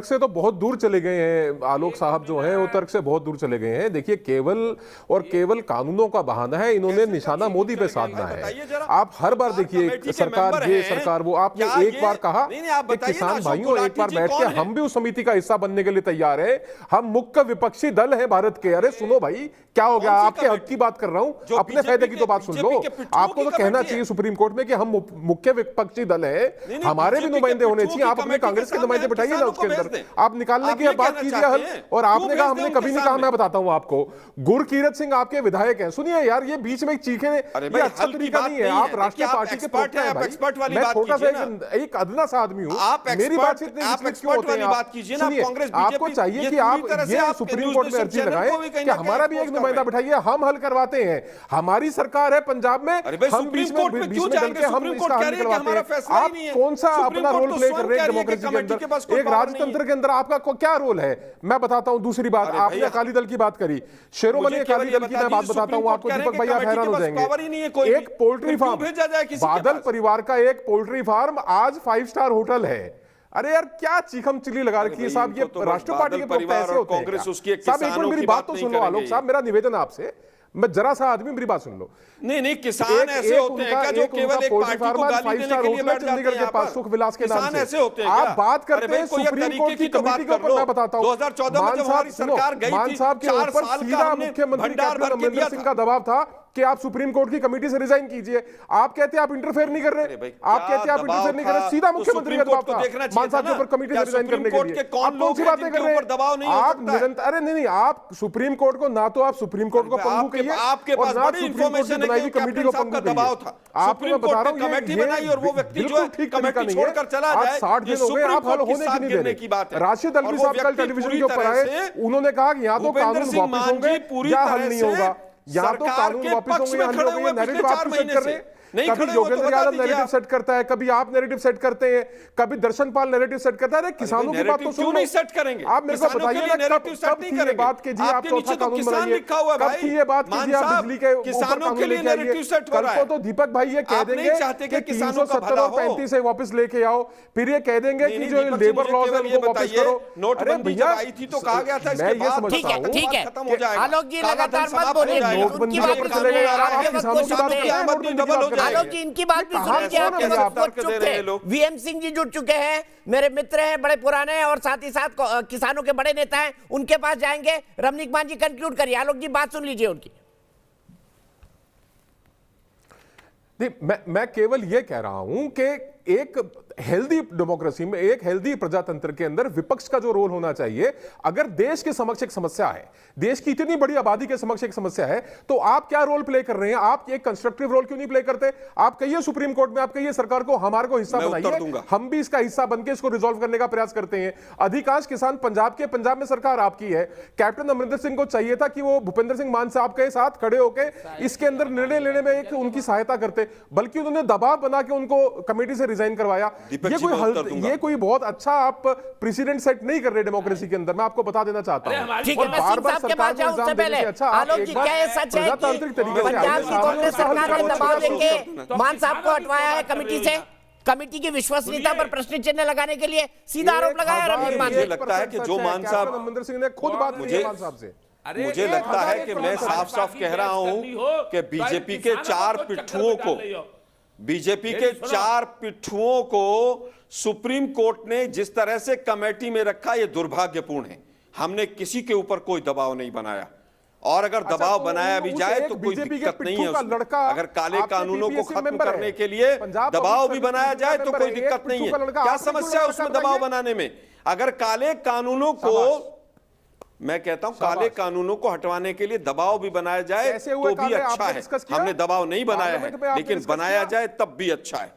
से तो बहुत दूर चले गए हैं आलोक साहब जो हैं, वो तर्क से बहुत दूर चले गए हैं। देखिए केवल कानूनों का बहाना है, इन्होंने निशाना मोदी पे साधना है। आप हर बार देखिए सरकार ये सरकार वो, आपने एक बार कहा कि किसान भाइयों एक बार बैठ के हम भी उस समिति का हिस्सा बनने के लिए तैयार है, हम मुख्य विपक्षी दल है भारत के। अरे सुनो भाई, क्या हो गया? आपके हक की बात कर रहा हूं, अपने फायदे की तो बात सुन लो। आपको तो कहना चाहिए सुप्रीम कोर्ट में कि हम मुख्य विपक्षी दल है, हमारे भी नुमाइंदे होने चाहिए। आप अपने कांग्रेस के नुमाइंदे बैठाइए ना उसके अंदर, आप निकालने की बात कीजिए हल। और आपने कहा हमने कभी नहीं कहा, मैं बताता हूं आपको, गुरकीरत सिंह आपके विधायक हैं। सुनिए यार, ये बीच में चीखे ये अच्छा तरीका नहीं है। आप राष्ट्रीय पार्टी के प्रवक्ता हैं भाई, मैं छोटा सा एक अदना सा आदमी हूं, मेरी बात इतनी क्यों होते हैं आप? सुनिए, आपको चाहिए कि आप ये सुप्रीम कोर्ट में अर्जी लगाएं कि हमारा भी एक नुमाइंदा बैठाइए, हम हल करवाते हैं। हमारी सरकार है पंजाब में, हम बीच में डल के हम इसका हल करवाते हैं। आप कौन सा अपना रोल प्ले कर रहे हैं डेमोक्रेसी के अंदर? एक राजतंत्र के अंदर आपका क्या रोल है, मैं बताता हूं। दूसरी बात, आपने अकाली दल की बात करी, शिरोमणि अकाली दल की मैं बात बताता हूं आपको, दीपक भाई आप हैरान हो जाएंगे। एक पोल्ट्री फार्म, बादल परिवार का एक पोल्ट्री फार्म आज 5 स्टार होटल है। अरे यार क्या चीखम चिल्ली लगा रखी है साहब, ये राष्ट्रीय पार्टी के प्रवक्ता ऐसे होते हैं क्या? साहब एक मिनट मेरी बात तो सुन लो आलोक साहब, मेरा निवेदन आपसे, मैं जरा सा आदमी मेरी बात सुन लो। नहीं किसान ऐसे होते हैं क्या जो केवल एक पार्टी को गाली देने के लिए बैठ जाते हैं यहाँ पर? सुख विलास के नाम से ऐसे होते हैं आप बात करते हैं सुप्रीम कोर्ट की कमेटी के ऊपर। मैं बताता हूं 2014 में जब हमारी सरकार गई थी, मान साहब के ऊपर सीधा मुख्यमंत्री कैप्टन अमरिंदर सिंह का दबाव था कि आप सुप्रीम कोर्ट की कमेटी से रिजाइन कीजिए। आप कहते हैं आप इंटरफेयर नहीं कर रहे, आप कहते हैं आप इंटरफेयर नहीं कर रहे, सीधा मुख्यमंत्री का दबाव था मान साहब के ऊपर कमेटी से रिजाइन करने के लिए। आप कौन सी बातें कर रहे हैं? आप निरंतर, अरे नहीं, आप सुप्रीम कोर्ट को ना तो आप सुप्रीम कोर्ट को पंगु कहिए और ना सुप्रीम कोर्ट की बनाई हुई कमेटी को पंगु कहिए। आपको मैं बता रहा हूं कमेटी बनाई और वो व्यक्ति जो ठीक कमेटी छोड़कर चला जाए, 60 दिन हो गए, आप हल होने की नहीं दे रहे। राशिद अल्वी साहब कल टेलीविजन के ऊपर आए, उन्होंने कहा कि यहाँ तो कानून वापस होंगे या हल नहीं होगा, यहाँ तो कानून वापस होंगे या हल होंगे। नैरेटिव आप सेट कर रहे हैं, कभी योगेंद्र यादव नैरेटिव सेट करता है, कभी आप नैरेटिव सेट करते हैं, कभी दर्शन पाल नैरेटिव सेट करता है। किसानों की बात तो सुनो, नहीं सेट करेंगे आप मेरे को बताइए ना, कब थी ये बात कि जी आप चौथा कानून बनाइए, कब थी ये बात कि जी आप बिजली के ऊपर कानून लेके आइए। कल को तो दीपक भाई ये कह देंगे कि 370 और 35 से वापस लेके आओ, फिर ये कह देंगे कि जो लेबर लॉज है उनको वापस करो। अरे भैया आई थी तो कहा गया था, मैं ये समझता हूँ ठीक है आलोक जी लगातार मत बोलिए, नोटबंदी के ऊपर चलेगा यार, आप किसानों की बात करते हैं, नोटबंदी की बात आलोक जी इनकी बात भी सुन लीजिए। आपके वक्त चुप थे, वीएम सिंह जी जुड़ चुके हैं, मेरे मित्र हैं, बड़े पुराने हैं और साथ ही साथ किसानों के बड़े नेता हैं, उनके पास जाएंगे। रमनीक मान जी कंक्लूड करिए, आलोक जी बात सुन लीजिए उनकी। नहीं, मैं केवल ये कह रहा हूं कि एक हेल्दी डेमोक्रेसी में, एक हेल्दी प्रजातंत्र के अंदर विपक्ष का जो रोल होना चाहिए, अगर देश के समक्ष एक समस्या है, देश की इतनी बड़ी आबादी के समक्ष एक समस्या है, तो आप क्या रोल प्ले कर रहे हैं? आप एक कंस्ट्रक्टिव रोल क्यों नहीं प्ले करते? आप कहिए सुप्रीम कोर्ट में, आप कहिए सरकार को हमारे को हिस्सा बनाइए, हम भी इसका हिस्सा बनकर इसको रिजॉल्व करने का प्रयास करते हैं। अधिकांश किसान पंजाब में सरकार आपकी है। कैप्टन अमरिंदर सिंह को चाहिए था कि वो भूपेंद्र सिंह मान साहब के साथ खड़े होकर इसके अंदर निर्णय लेने में एक उनकी सहायता करते, बल्कि उन्होंने दबाव बना के उनको कमेटी से रिजाइन करवाया। ये कोई बहुत अच्छा आप प्रेसिडेंट सेट नहीं कर रहे डेमोक्रेसी के अंदर, मैं आपको बता देना चाहता हूं। ठीक है, मैं सिंह साहब के पास जाऊं उससे पहले आलोक जी, क्या ये सच है कि पंजाब की कांग्रेस सरकार ने दबाव देके मान साहब को हटवाया है कमेटी से? कमेटी की विश्वसनीयता पर प्रश्न चिन्ह लगाने के लिए सीधा आरोप लगाया रमनीक मान। मुझे लगता है कि जो मान साहब, अमरिंदर सिंह ने खुद बात की है मान साहब से, मुझे लगता है कि मैं साफ साफ कह रहा हूं कि बीजेपी के चार पिट्ठुओं को सुप्रीम कोर्ट ने जिस तरह से कमेटी में रखा, यह दुर्भाग्यपूर्ण है। हमने किसी के ऊपर कोई दबाव नहीं बनाया, और अगर दबाव बनाया भी जाए तो कोई दिक्कत नहीं है उसमें। अगर काले कानूनों को खत्म करने के लिए दबाव भी बनाया जाए तो कोई दिक्कत नहीं है। क्या समस्या है उसमें दबाव बनाने में? अगर काले कानूनों को, मैं कहता हूं काले कानूनों को हटवाने के लिए दबाव भी बनाया जाए तो भी अच्छा है। हमने दबाव नहीं बनाया है, लेकिन बनाया जाए तब भी अच्छा है।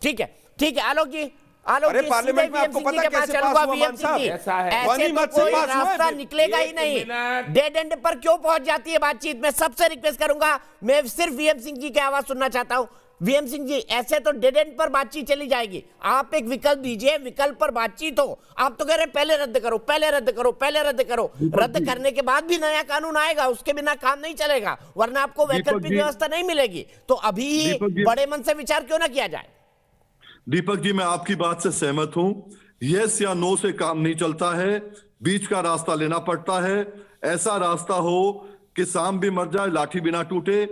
ठीक है आलोक जी, आलोक जी पार्लियामेंट में आपको पता कैसे पास हुआ मान साहब? ऐसे तो कोई रास्ता निकलेगा ही नहीं। डेड एंड पर क्यों पहुंच जाती है बातचीत? मैं सबसे रिक्वेस्ट करूंगा, मैं सिर्फ वीएम सिंह जी की आवाज सुनना चाहता हूं। वीएम सिंह जी, ऐसे तो डेड एंड पर बातचीत चली जाएगी। आप एक विकल्प दीजिए, विकल्प पर बातचीत हो। आप तो कह रहे हैं पहले रद्द करो, पहले रद्द करो, पहले रद्द करो। रद्द करने के बाद भी नया कानून आएगा, उसके बिना काम नहीं चलेगा, वरना आपको वैकल्पिक व्यवस्था नहीं मिलेगी। तो अभी बड़े मन से विचार क्यों ना किया जाए? दीपक जी, मैं आपकी बात से सहमत हूं। यस या नो से काम नहीं चलता है, बीच का रास्ता लेना पड़ता है। ऐसा रास्ता हो कि सांप भी मर जाए लाठी बिना टूटे।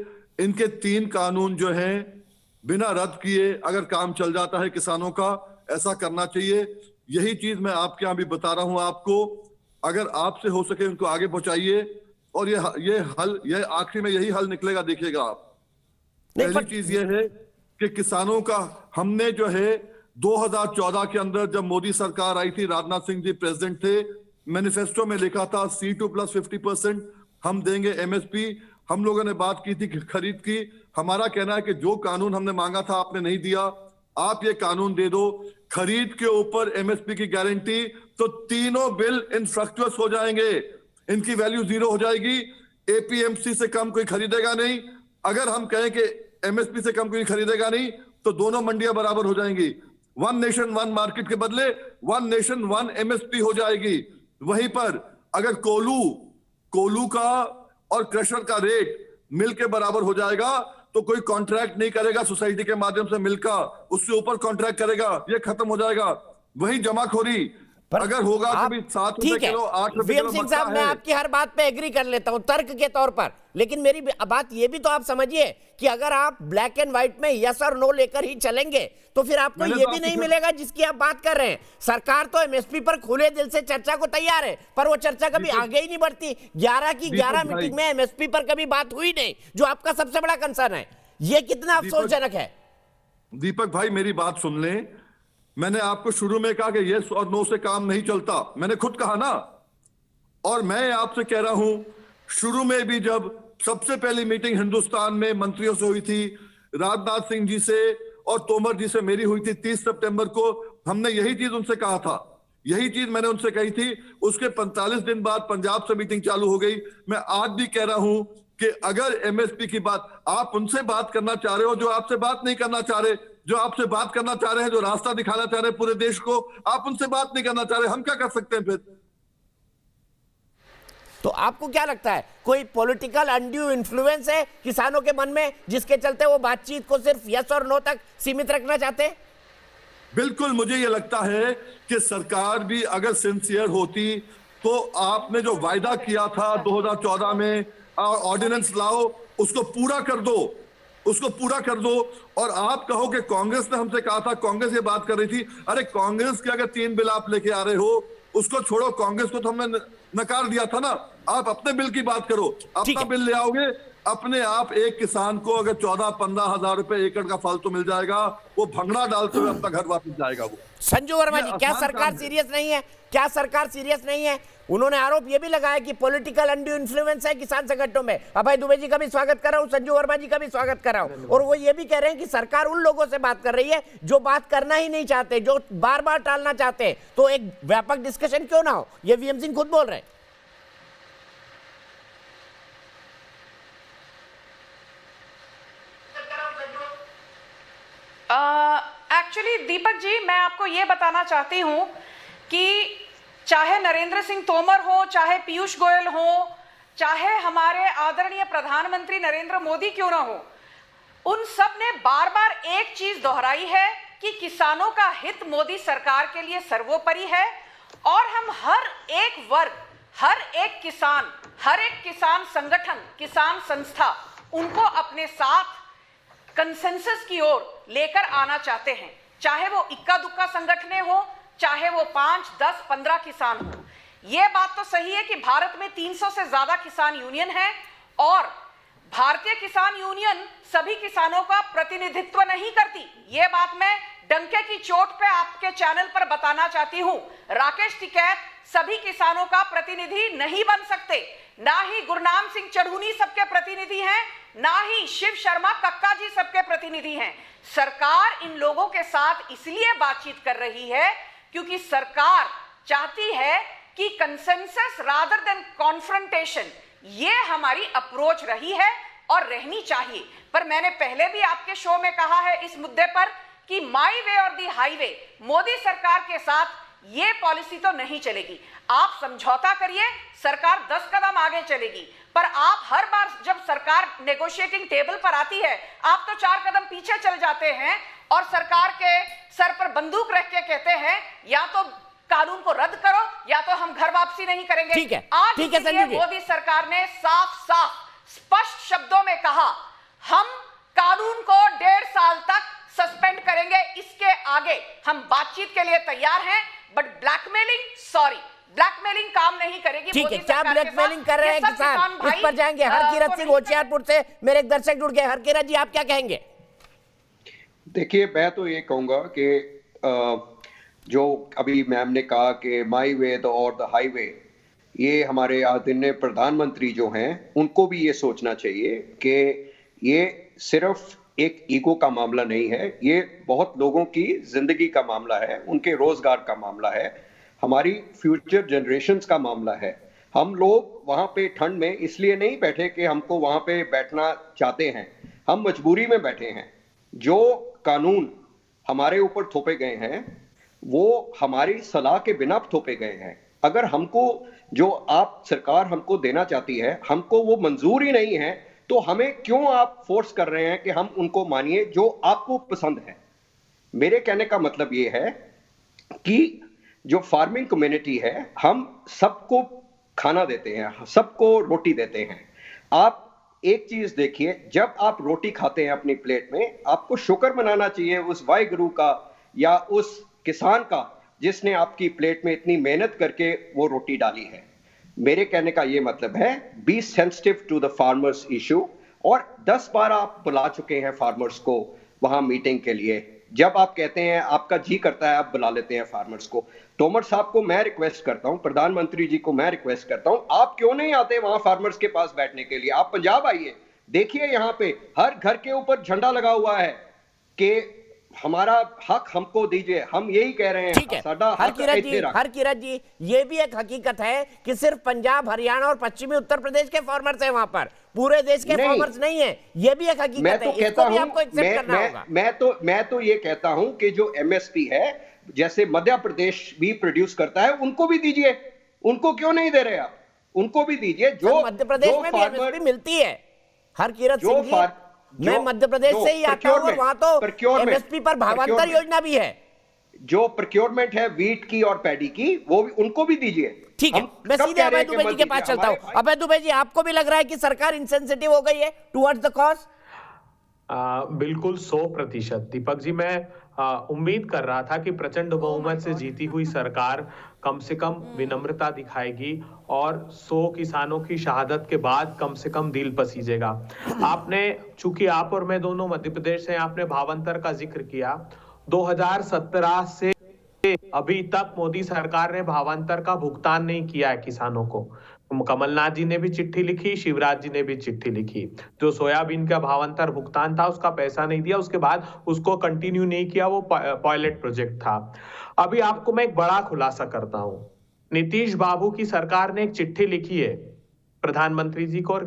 इनके 3 कानून जो हैं बिना रद्द किए अगर काम चल जाता है किसानों का, ऐसा करना चाहिए। यही चीज मैं आपके यहां भी बता रहा हूं आपको। अगर आपसे हो सके उनको आगे पहुंचाइए, और ये आखिरी में यही हल निकलेगा, देखिएगा आप। पहली चीज ये है कि किसानों का, हमने जो है 2014 के अंदर जब मोदी सरकार आई थी, राजनाथ सिंह जी प्रेसिडेंट थे, मैनिफेस्टो में लिखा था C2 + 50% हम देंगे MSP। हम लोगों ने बात की थी खरीद की। हमारा कहना है कि जो कानून हमने मांगा था आपने नहीं दिया, आप ये कानून दे दो, खरीद के ऊपर MSP की गारंटी, तो तीनों बिल इनफ्रक्चुअस हो जाएंगे, इनकी वैल्यू 0 हो जाएगी। APMC से कम कोई खरीदेगा नहीं। अगर हम कहें कि MSP से कम कोई खरीदेगा नहीं, तो दोनों मंडियां बराबर हो जाएंगी। 1 नेशन 1 मार्केट के बदले 1 नेशन 1 MSP हो जाएगी। वहीं पर अगर कोलू का और क्रशर का रेट मिल के बराबर हो जाएगा, तो कोई कॉन्ट्रैक्ट नहीं करेगा सोसाइटी के माध्यम से, मिल का उससे ऊपर कॉन्ट्रैक्ट करेगा, ये खत्म हो जाएगा। वही जमाखोरी, अगर होगा तो भी 7 रुपए ठीक है किलो 8 रुपए किलो वीएम सिंह साहब, मैं आपकी हर बात पे एग्री कर लेता हूं तर्क के तौर पर, लेकिन मेरी बात ये भी तो आप समझिए कि अगर आप ब्लैक एंड व्हाइट में यस और नो लेकर ही चलेंगे तो फिर आपको ये भी नहीं मिलेगा जिसकी आप बात कर रहे हैं। सरकार तो एमएसपी पर खुले दिल से चर्चा को तैयार है, पर वो चर्चा कभी आगे ही नहीं बढ़ती। 11 की 11 मीटिंग में एमएसपी पर कभी बात हुई नहीं, जो आपका सबसे बड़ा कंसर्न है। ये कितना अफसोसजनक है। दीपक भाई मेरी बात सुन लें, मैंने आपको शुरू में कहा कि यस और नो से काम नहीं चलता, मैंने खुद कहा ना। और मैं आपसे कह रहा हूं, शुरू में भी जब सबसे पहली मीटिंग हिंदुस्तान में मंत्रियों से हुई थी, राजनाथ सिंह जी से और तोमर जी से मेरी हुई थी 30 सितंबर को, हमने यही चीज उनसे कहा था, यही चीज मैंने उनसे कही थी। उसके 45 दिन बाद पंजाब से मीटिंग चालू हो गई। मैं आज भी कह रहा हूं कि अगर एमएसपी की बात आप उनसे बात करना चाह रहे हो जो आपसे बात नहीं करना चाह रहे, जो आपसे बात करना चाह रहे हैं, जो रास्ता दिखाना चाह रहे हैं पूरे देश को, आप उनसे बात नहीं करना चाह रहे, हम क्या कर सकते हैं फिर? तो आपको क्या लगता है कोई पॉलिटिकल अनड्यू इन्फ्लुएंस है किसानों के मन में जिसके चलते वो बातचीत को सिर्फ यस और नो तक सीमित रखना चाहते हैं? बिल्कुल, मुझे ये लगता है कि सरकार भी अगर सिंसियर होती तो आपने जो वायदा किया था 2014 में ऑर्डिनेंस लाओ, उसको पूरा कर दो, उसको पूरा कर दो। और आप कहो कि कांग्रेस ने हमसे कहा था, कांग्रेस ये बात कर रही थी, अरे कांग्रेस के अगर 3 बिल आप लेके आ रहे हो उसको छोड़ो, कांग्रेस को तो हमने नकार दिया था ना। आप अपने बिल की बात करो, अपना बिल ले आओगे, अपने आप एक किसान को अगर 14-15 हजार रुपए एकड़ का फालतू मिल जाएगा, वो भंगड़ा डालते हुए अपना घर वापस जाएगा। वो संजू वर्मा जी, क्या सरकार सीरियस नहीं है? क्या सरकार सीरियस नहीं है? उन्होंने आरोप यह भी लगाया कि पॉलिटिकल अनड्यू इन्फ्लुएंस है किसान संगठनों में। अभय दुबे जी का भी स्वागत कर रहा हूं, संजू वर्मा जी का भी स्वागत कर रहा हूं। और वो ये भी कह रहे हैं कि सरकार उन लोगों से बात कर रही है जो बात करना ही नहीं चाहते, जो बार बार टालना चाहते हैं। तो एक व्यापक डिस्कशन क्यों ना हो, ये वीएम सिंह खुद बोल रहे हैं। एक्चुअली दीपक जी, मैं आपको ये बताना चाहती हूं कि चाहे नरेंद्र सिंह तोमर हो, चाहे पीयूष गोयल हो, चाहे हमारे आदरणीय प्रधानमंत्री नरेंद्र मोदी क्यों ना हो, उन सब ने बार बार एक चीज दोहराई है कि किसानों का हित मोदी सरकार के लिए सर्वोपरि है। और हम हर एक वर्ग, हर एक किसान संगठन, किसान संस्था, उनको अपने साथ कंसेंसस की ओर लेकर आना चाहते हैं। चाहे वो इक्का दुक्का संगठने हो, चाहे वो 5, 10, 15 किसान हो। यह बात तो सही है कि भारत में 300 से ज्यादा किसान यूनियन है और भारतीय किसान यूनियन सभी किसानों का प्रतिनिधित्व नहीं करती। यह बात मैं डंके की चोट पे आपके चैनल पर बताना चाहती हूं। राकेश टिकैत सभी किसानों का प्रतिनिधि नहीं बन सकते, ना ही गुरनाम सिंह चढ़ूनी सबके प्रतिनिधि हैं, ना ही शिव शर्मा कक्का जी सबके प्रतिनिधि हैं। सरकार इन लोगों के साथ इसलिए बातचीत कर रही है क्योंकि सरकार चाहती है कि कंसेंसस रादर देन कॉन्फ्रंटेशन, ये हमारी अप्रोच रही है और रहनी चाहिए। पर मैंने पहले भी आपके शो में कहा है इस मुद्दे पर कि माई वे और दी हाईवे, मोदी सरकार के साथ ये पॉलिसी तो नहीं चलेगी। आप समझौता करिए, सरकार 10 कदम आगे चलेगी, पर आप हर बार जब सरकार नेगोशिएटिंग टेबल पर आती है, आप तो 4 कदम पीछे चल जाते हैं और सरकार के सर पर बंदूक रख के कहते हैं या तो कानून को रद्द करो या तो हम घर वापसी नहीं करेंगे। ठीक है, आज ठीक है संजू जी। मोदी सरकार ने साफ स्पष्ट शब्दों में कहा, हम कानून को 1.5 साल तक सस्पेंड करेंगे, इसके आगे हम बातचीत के लिए तैयार हैं, बट ब्लैकमेलिंग काम नहीं करेगी। ठीक है, क्या ब्लैकमेलिंग कर रहे हैं किसान, इस पर जाएंगे। हरकिरत सिंह होशियारपुर से मेरे एक दर्शक जुड़ गए। हरकिरत जी, आप क्या कहेंगे? देखिए, मैं तो ये कहूंगा कि जो अभी मैम ने कहा कि माई वे और द हाईवे, ये हमारे आदरणीय प्रधानमंत्री जो हैं उनको भी ये सोचना चाहिए कि ये सिर्फ एक ईगो का मामला नहीं है, ये बहुत लोगों की जिंदगी का मामला है, उनके रोजगार का मामला है, हमारी फ्यूचर जनरेशन्स का मामला है। हम लोग वहां पे ठंड में इसलिए नहीं बैठे कि हमको वहां पे बैठना चाहते हैं, हम मजबूरी में बैठे हैं। जो कानून हमारे ऊपर थोपे गए हैं वो हमारी सलाह के बिना थोपे गए हैं। अगर हमको जो आप सरकार हमको देना चाहती है, हमको वो मंजूर ही नहीं है, तो हमें क्यों आप फोर्स कर रहे हैं कि हम उनको मानिए जो आपको पसंद है। मेरे कहने का मतलब ये है कि जो फार्मिंग कम्युनिटी है, हम सबको खाना देते हैं, सबको रोटी देते हैं। आप एक चीज देखिए, जब आप रोटी खाते हैं अपनी प्लेट में, आपको शुक्र मनाना चाहिए उस वाहिगुरु का या उस किसान का जिसने आपकी प्लेट में इतनी मेहनत करके वो रोटी डाली है। मेरे कहने का ये मतलब है, be sensitive to the farmers issue. और 10 बार आप बुला चुके हैं फार्मर्स को वहां मीटिंग के लिए। जब आप कहते हैं आपका जी करता है, आप बुला लेते हैं फार्मर्स को। तोमर साहब को मैं रिक्वेस्ट करता हूं, प्रधानमंत्री जी को मैं रिक्वेस्ट करता हूं, आप क्यों नहीं आते वहां फार्मर्स के पास बैठने के लिए? आप पंजाब आइए, देखिए यहाँ पे हर घर के ऊपर झंडा लगा हुआ है कि हमारा हक हमको दीजिए। हम यही कह रहे हैं, ठीक है। साडा हक इत्थे रख। हरकिरत जी, ये भी एक हकीकत है कि सिर्फ पंजाब, हरियाणा और पश्चिमी उत्तर प्रदेश के फार्मर्स हैं वहां पर, पूरे देश के फार्मर्स नहीं है। ये भी एक हकीकत है, इसको भी आपको एक्सेप्ट करना होगा। मैं तो ये कहता हूं कि जो एमएसपी है, जैसे मध्य प्रदेश भी प्रोड्यूस करता है, उनको भी दीजिए। उनको क्यों नहीं दे रहे आप? उनको भी दीजिए। जो मध्य प्रदेश में भी एमएसपी मिलती है। हरकिरत सिंह जी, मैं मध्य प्रदेश से ही आता हूं और वहां तो एमएसपी पर भावांतर योजना भी है। जो प्रोक्योरमेंट है वीट की और पैडी की, वो भी उनको भी दीजिए। ठीक है, मैं सीधे अभय दुबे जी के पास चलता हूं। अभय दुबे जी, आपको भी लग रहा है कि सरकार इनसेंसिटिव हो गई है टुवर्ड्स द कॉज? बिल्कुल 100%। दीपक जी, मैं उम्मीद कर रहा था कि प्रचंड बहुमत से जीती हुई सरकार कम से कम विनम्रता दिखाएगी और 100 किसानों की शहादत के बाद कम से कम दिल पसीजेगा। आपने, चूंकि आप और मैं दोनों मध्य प्रदेश से, आपने भावांतर का जिक्र किया। 2017 से अभी तक मोदी सरकार ने भावांतर का भुगतान नहीं किया है किसानों को। कमलनाथ जी ने भी चिट्ठी लिखी, शिवराज जी ने भी चिट्ठी लिखी। जो सोयाबीन का भावांतर भुगतान था, उसका पैसा नहीं दिया, उसके बाद उसको कंटिन्यू नहीं किया, वो पायलट प्रोजेक्ट था। अभी आपको मैं एक बड़ा खुलासा करता हूं। नीतीश बाबू की सरकार ने एक चिट्ठी लिखी है प्रधानमंत्री जी को और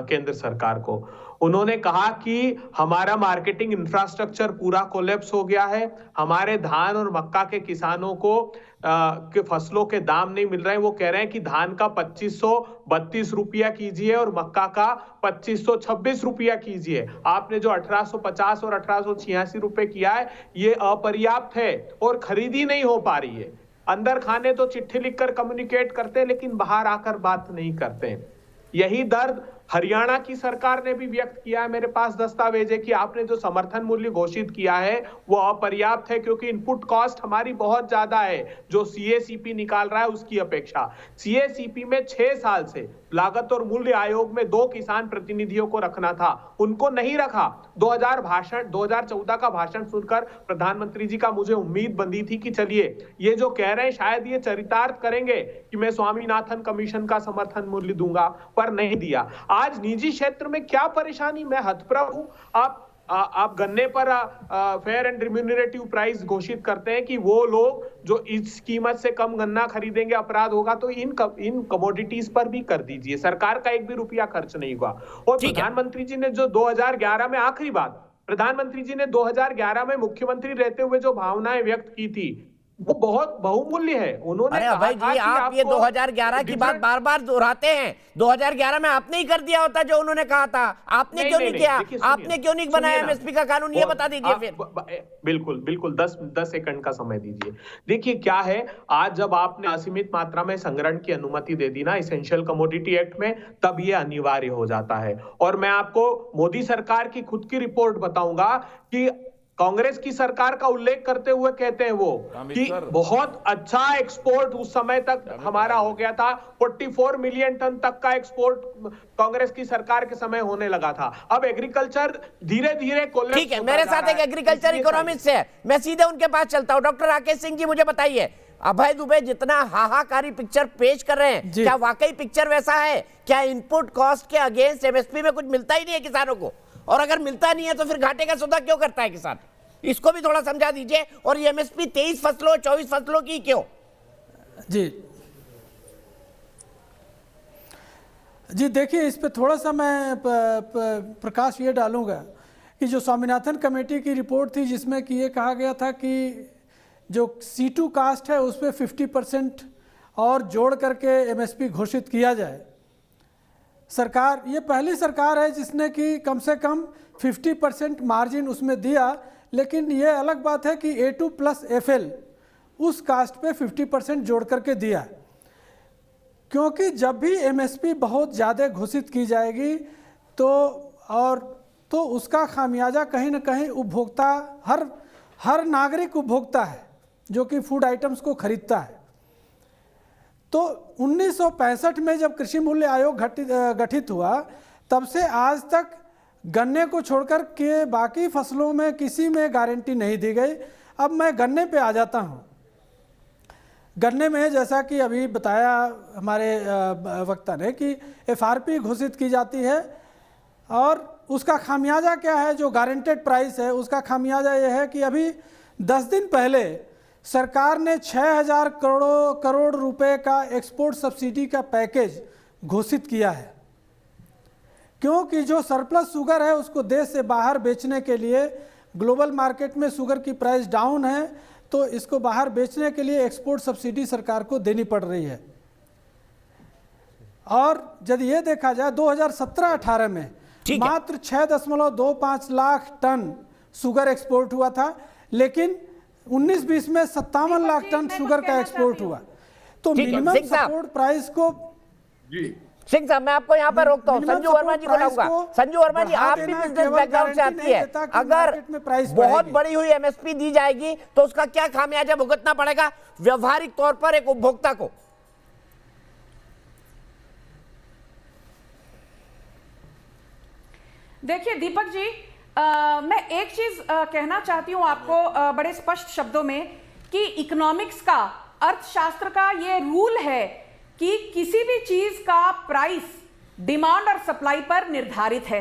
केंद्र सरकार को। उन्होंने कहा कि हमारा मार्केटिंग इंफ्रास्ट्रक्चर पूरा कोलैप्स हो गया है, हमारे धान और मक्का के किसानों को के फसलों के दाम नहीं मिल रहे हैं। वो कह रहे हैं कि धान का 2532 रुपया कीजिए और मक्का का 2526 रुपया कीजिए। आपने जो 1850 और 1886 रुपए किया है, ये अपर्याप्त है और खरीदी नहीं हो पा रही है। अंदर खाने तो चिट्ठी लिखकर कम्युनिकेट करते हैं, लेकिन बाहर आकर बात नहीं करते। यही दर्द हरियाणा की सरकार ने भी व्यक्त किया है। मेरे पास दस्तावेज है कि आपने जो समर्थन मूल्य घोषित किया है वो अपर्याप्त है, क्योंकि इनपुट कॉस्ट हमारी बहुत ज्यादा है जो सीएसीपी निकाल रहा है उसकी अपेक्षा। सीएसीपी में 6 साल से लागत और मूल्य आयोग में 2 किसान प्रतिनिधियों को रखना था, उनको नहीं रखा। 2014 का भाषण सुनकर प्रधानमंत्री जी का मुझे उम्मीद बंधी थी कि चलिए ये जो कह रहे हैं शायद ये चरितार्थ करेंगे कि मैं स्वामीनाथन कमीशन का समर्थन मूल्य दूंगा, पर नहीं दिया। आज निजी क्षेत्र में क्या परेशानी, मैं हतप्रभ हूं। आप गन्ने पर फेयर एंड रिम्यूनरेटिव प्राइस घोषित करते हैं कि वो लोग जो इस कीमत से कम गन्ना खरीदेंगे अपराध होगा, तो इन कमोडिटीज पर भी कर दीजिए। सरकार का 1 भी रुपया खर्च नहीं हुआ। और प्रधानमंत्री जी ने जो 2011 में, आखिरी बात, प्रधानमंत्री जी ने 2011 में मुख्यमंत्री रहते हुए जो भावनाएं व्यक्त की थी वो बहुत बहुमूल्य है। उन्होंने अरे भाई जी, आप ये 2011 की बात बार बार दोहराते हैं। 2011 में आपने ही कर दिया होता जो उन्होंने कहा था। आपने क्यों नहीं किया? आपने क्यों नहीं बनाया एमएसपी का कानून? ये बता दीजिए फिर। बिल्कुल 10 सेकंड का समय दीजिए। देखिए क्या है, आज जब आपने असीमित मात्रा में संग्रहण की अनुमति दे दी ना इसेंशियल कमोडिटी एक्ट में, तब ये अनिवार्य हो जाता है। और मैं आपको मोदी सरकार की खुद की रिपोर्ट बताऊंगा कि कांग्रेस की सरकार का उल्लेख करते हुए कहते हैं वो कि बहुत अच्छा एक्सपोर्ट उस समय तक हमारा हो गया था। 44 मिलियन टन तक का एक्सपोर्ट कांग्रेस की सरकार के समय होने लगा था। अब एग्रीकल्चर धीरे धीरे कोलैप्स। ठीक है, मेरे साथ एक एग्रीकल्चर इकोनॉमिस्ट है, मैं सीधे उनके पास चलता हूं। डॉक्टर राकेश सिंह जी, मुझे बताइए, अभय दुबे जितना हाहाकारी पिक्चर पेश कर रहे हैं, क्या वाकई पिक्चर वैसा है? क्या इनपुट कॉस्ट के अगेंस्ट एमएसपी में कुछ मिलता ही नहीं है किसानों को? और अगर मिलता नहीं है तो फिर घाटे का सौदा क्यों करता है किसान? इसको भी थोड़ा समझा दीजिए। और ये एमएसपी 23 फसलों 24 फसलों की क्यों? जी देखिए, इस पे थोड़ा सा मैं प्रकाश ये डालूंगा कि जो स्वामीनाथन कमेटी की रिपोर्ट थी जिसमें कि ये कहा गया था कि जो C2 कास्ट है उसमें 50% और जोड़ करके एमएसपी घोषित किया जाए। सरकार, ये पहली सरकार है जिसने कि कम से कम 50% मार्जिन उसमें दिया। लेकिन ये अलग बात है कि A2 + FL उस कास्ट पे 50% जोड़ करके दिया, क्योंकि जब भी एमएसपी बहुत ज़्यादा घोषित की जाएगी तो उसका खामियाजा कहीं ना कहीं उपभोक्ता, हर नागरिक उपभोक्ता है जो कि फूड आइटम्स को खरीदता है। तो 1965 में जब कृषि मूल्य आयोग गठित हुआ, तब से आज तक गन्ने को छोड़कर के बाकी फसलों में किसी में गारंटी नहीं दी गई। अब मैं गन्ने पे आ जाता हूँ। गन्ने में जैसा कि अभी बताया हमारे वक्ता ने कि एफआरपी घोषित की जाती है और उसका खामियाजा क्या है, जो गारंटेड प्राइस है उसका खामियाजा ये है कि अभी 10 दिन पहले सरकार ने 6000 करोड़ रुपए का एक्सपोर्ट सब्सिडी का पैकेज घोषित किया है, क्योंकि जो सरप्लस शुगर है उसको देश से बाहर बेचने के लिए, ग्लोबल मार्केट में शुगर की प्राइस डाउन है तो इसको बाहर बेचने के लिए एक्सपोर्ट सब्सिडी सरकार को देनी पड़ रही है। और यदि ये देखा जाए 2017-18 में मात्र 6.25 लाख टन शुगर एक्सपोर्ट हुआ था, लेकिन 19-20 में 57 लाख टन शुगर का एक्सपोर्ट हुआ। तो मिनिमम सपोर्ट प्राइस को सिंह साहब, मैं आपको यहाँ पर रोकता हूँ। संजू वर्मा जी को लाऊंगा। संजू वर्मा जी, आप भी बिजनेस बैकग्राउंड से आती है, अगर बहुत बड़ी हुई एमएसपी दी जाएगी तो उसका क्या खामियाजा भुगतना पड़ेगा व्यवहारिक तौर पर एक उपभोक्ता को? देखिए दीपक जी, मैं एक चीज कहना चाहती हूं आपको बड़े स्पष्ट शब्दों में कि इकोनॉमिक्स का, अर्थशास्त्र का ये रूल है कि किसी भी चीज का प्राइस डिमांड और सप्लाई पर निर्धारित है।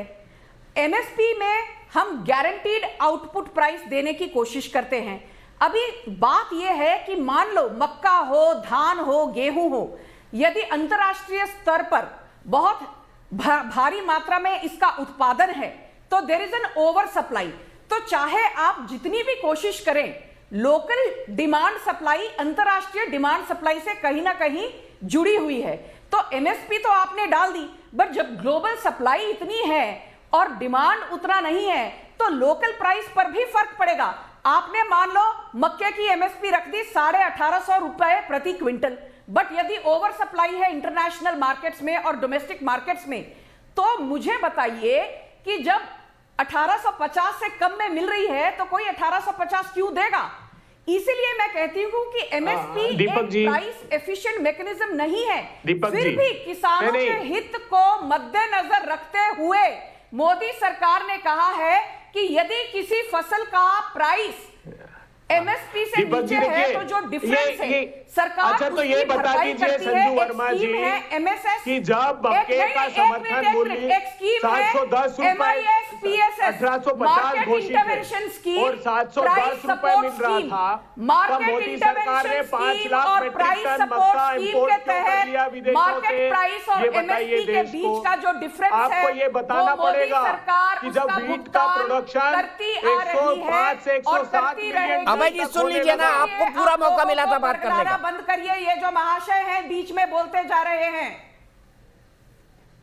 एमएसपी में हम गारंटीड आउटपुट प्राइस देने की कोशिश करते हैं। अभी बात यह है कि मान लो मक्का हो, धान हो, गेहूं हो, यदि अंतर्राष्ट्रीय स्तर पर बहुत भारी मात्रा में इसका उत्पादन है तो there is an oversupply. तो चाहे आप जितनी भी कोशिश करें, लोकल डिमांड सप्लाई अंतर्राष्ट्रीय डिमांड सप्लाई से कहीं ना कहीं जुड़ी हुई है। तो एमएसपी तो आपने डाल दी, बट जब ग्लोबल सप्लाई इतनी है और डिमांड उतना नहीं है तो लोकल प्राइस पर भी फर्क पड़ेगा। आपने मान लो मक्के की एमएसपी रख दी 1850 रुपए प्रति क्विंटल, बट यदि ओवर सप्लाई है इंटरनेशनल मार्केट्स में और डोमेस्टिक मार्केट्स में, तो मुझे बताइए कि जब 1850 से कम में मिल रही है तो कोई 1850 क्यों देगा? इसीलिए मैं कहती हूं कि एमएसपी एक प्राइस एफिशिएंट मैकेनिज्म नहीं है। फिर भी किसानों के हित को मद्देनजर रखते हुए मोदी सरकार ने कहा है कि यदि किसी फसल का प्राइस एमएसपी से नीचे है तो जो डिफरेंस है सरकार अच्छा, तो ये बता दीजिए संजू वर्मा जी कि जब मक्के का समर्थन मूल्य 710 रुपए 1850 घोषित है और 710 रुपए मिल रहा था, तब मोदी सरकार ने 5 लाख मीट्रिक टन मक्का इंपोर्ट क्यों कर लिया विदेशों से? ये बताइए देश को। आपको ये बताना पड़ेगा कि जब वीट का प्रोडक्शन 105 से 107 मिलियन। अभय जी सुन लीजिए ना, आपको पूरा मौका मिला था बात करने का। बंद करिए, ये जो महाशय हैं बीच में बोलते जा रहे हैं।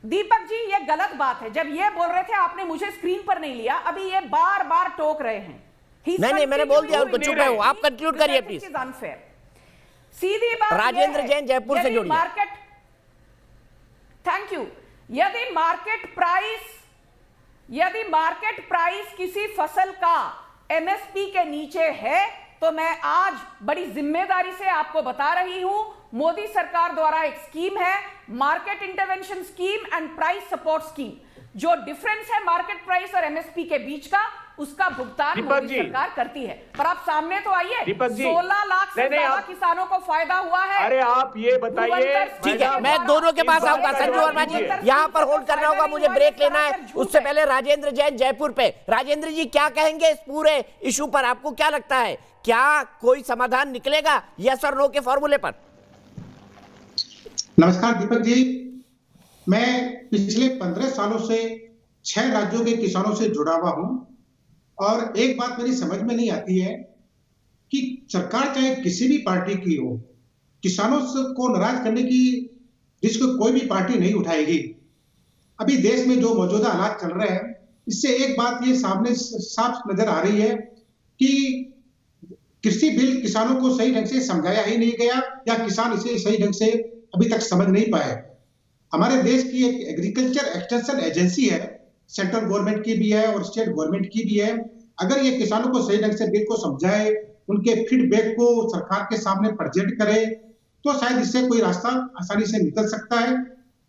दीपक जी ये गलत बात है। जब ये बोल रहे थे आपने मुझे स्क्रीन पर नहीं लिया, अभी ये बार बार टोक रहे हैं। नहीं, मैंने बोल दिया उनको, चुप रहो। आप कंक्लूड करिए प्लीज। अनफेयर। सीधी बात राजेंद्र जैन जयपुर से जुड़िए। Market, thank you. यदि मार्केट प्राइस किसी फसल का एमएसपी के नीचे है तो मैं आज बड़ी जिम्मेदारी से आपको बता रही हूं, मोदी सरकार द्वारा एक स्कीम है, market intervention scheme and price support scheme. जो डिफरेंस है मार्केट प्राइस और एमएसपी के बीच का, उसका भुगतान मोदी सरकार करती है। पर आप सामने तो आइए, 16 लाख से ज्यादा किसानों को फायदा हुआ है। अरे आप ये बताइए। ठीक है, मैं दोनों के पास आऊंगा। संजू वर्मा जी यहाँ पर होल्ड करना होगा, मुझे ब्रेक लेना है। उससे पहले राजेंद्र जैन जयपुर पे। राजेंद्र जी क्या कहेंगे इस पूरे इशू पर? आपको क्या लगता है, क्या कोई समाधान निकलेगा यस और नो के फॉर्मूले पर? नमस्कार दीपक जी, मैं पिछले 15 सालों से 6 राज्यों के किसानों से जुड़ा हुआ हूं और एक बात मेरी समझ में नहीं आती है कि सरकार चाहे किसी भी पार्टी की हो, किसानों को नाराज करने की रिस्क कोई भी पार्टी नहीं उठाएगी। अभी देश में जो मौजूदा हालात चल रहे हैं, इससे एक बात ये सामने साफ नजर आ रही है कि कृषि बिल किसानों को सही ढंग से समझाया ही नहीं गया या किसान इसे सही ढंग से अभी तक समझ नहीं पाए। हमारे देश की एक एग्रीकल्चर एक्सटेंशन एजेंसी है, सेंट्रल गवर्नमेंट की भी है और स्टेट गवर्नमेंट की भी है। अगर ये किसानों को सही ढंग से बिल को समझाए, उनके फीडबैक को सरकार के सामने प्रेजेंट करे, तो शायद इससे कोई रास्ता आसानी से निकल सकता है।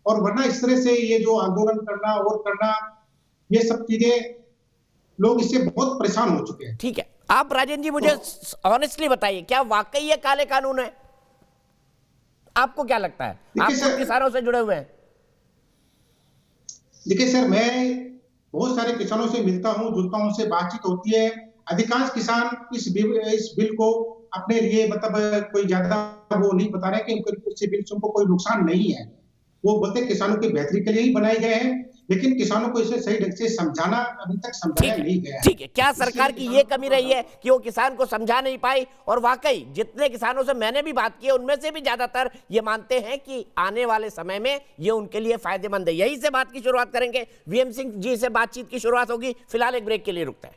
और वरना इस तरह से ये जो आंदोलन करना और करना, ये सब चीजें लोग इससे बहुत परेशान हो चुके हैं। ठीक है, आप राजेंद्र जी मुझे ऑनेस्टली बताइए, क्या वाकई ये काले कानून है? आपको क्या लगता है? आप तो किसानों से जुड़े हुए हैं। देखिए सर, मैं बहुत सारे किसानों से मिलता हूं, जुलता हूं, उनसे बातचीत होती है। अधिकांश किसान इस बिल को अपने लिए मतलब कोई ज्यादा वो नहीं बता रहे कि इस बिल से उनको कोई नुकसान नहीं है। वो बोलते किसानों की बेहतरी के लिए ही बनाए गए हैं, लेकिन किसानों को इसे सही ढंग से समझाना अभी तक समझाया नहीं गया है। ठीक है, क्या सरकार की ये कमी रही है कि वो किसान को समझा नहीं पाई? और वाकई जितने किसानों से मैंने भी बात की है, उनमें से भी ज्यादातर ये मानते हैं कि आने वाले समय में ये उनके लिए फायदेमंद है। यही से बात की शुरुआत करेंगे। वीएम सिंह जी से बातचीत की शुरुआत होगी। फिलहाल एक ब्रेक के लिए रुकते हैं।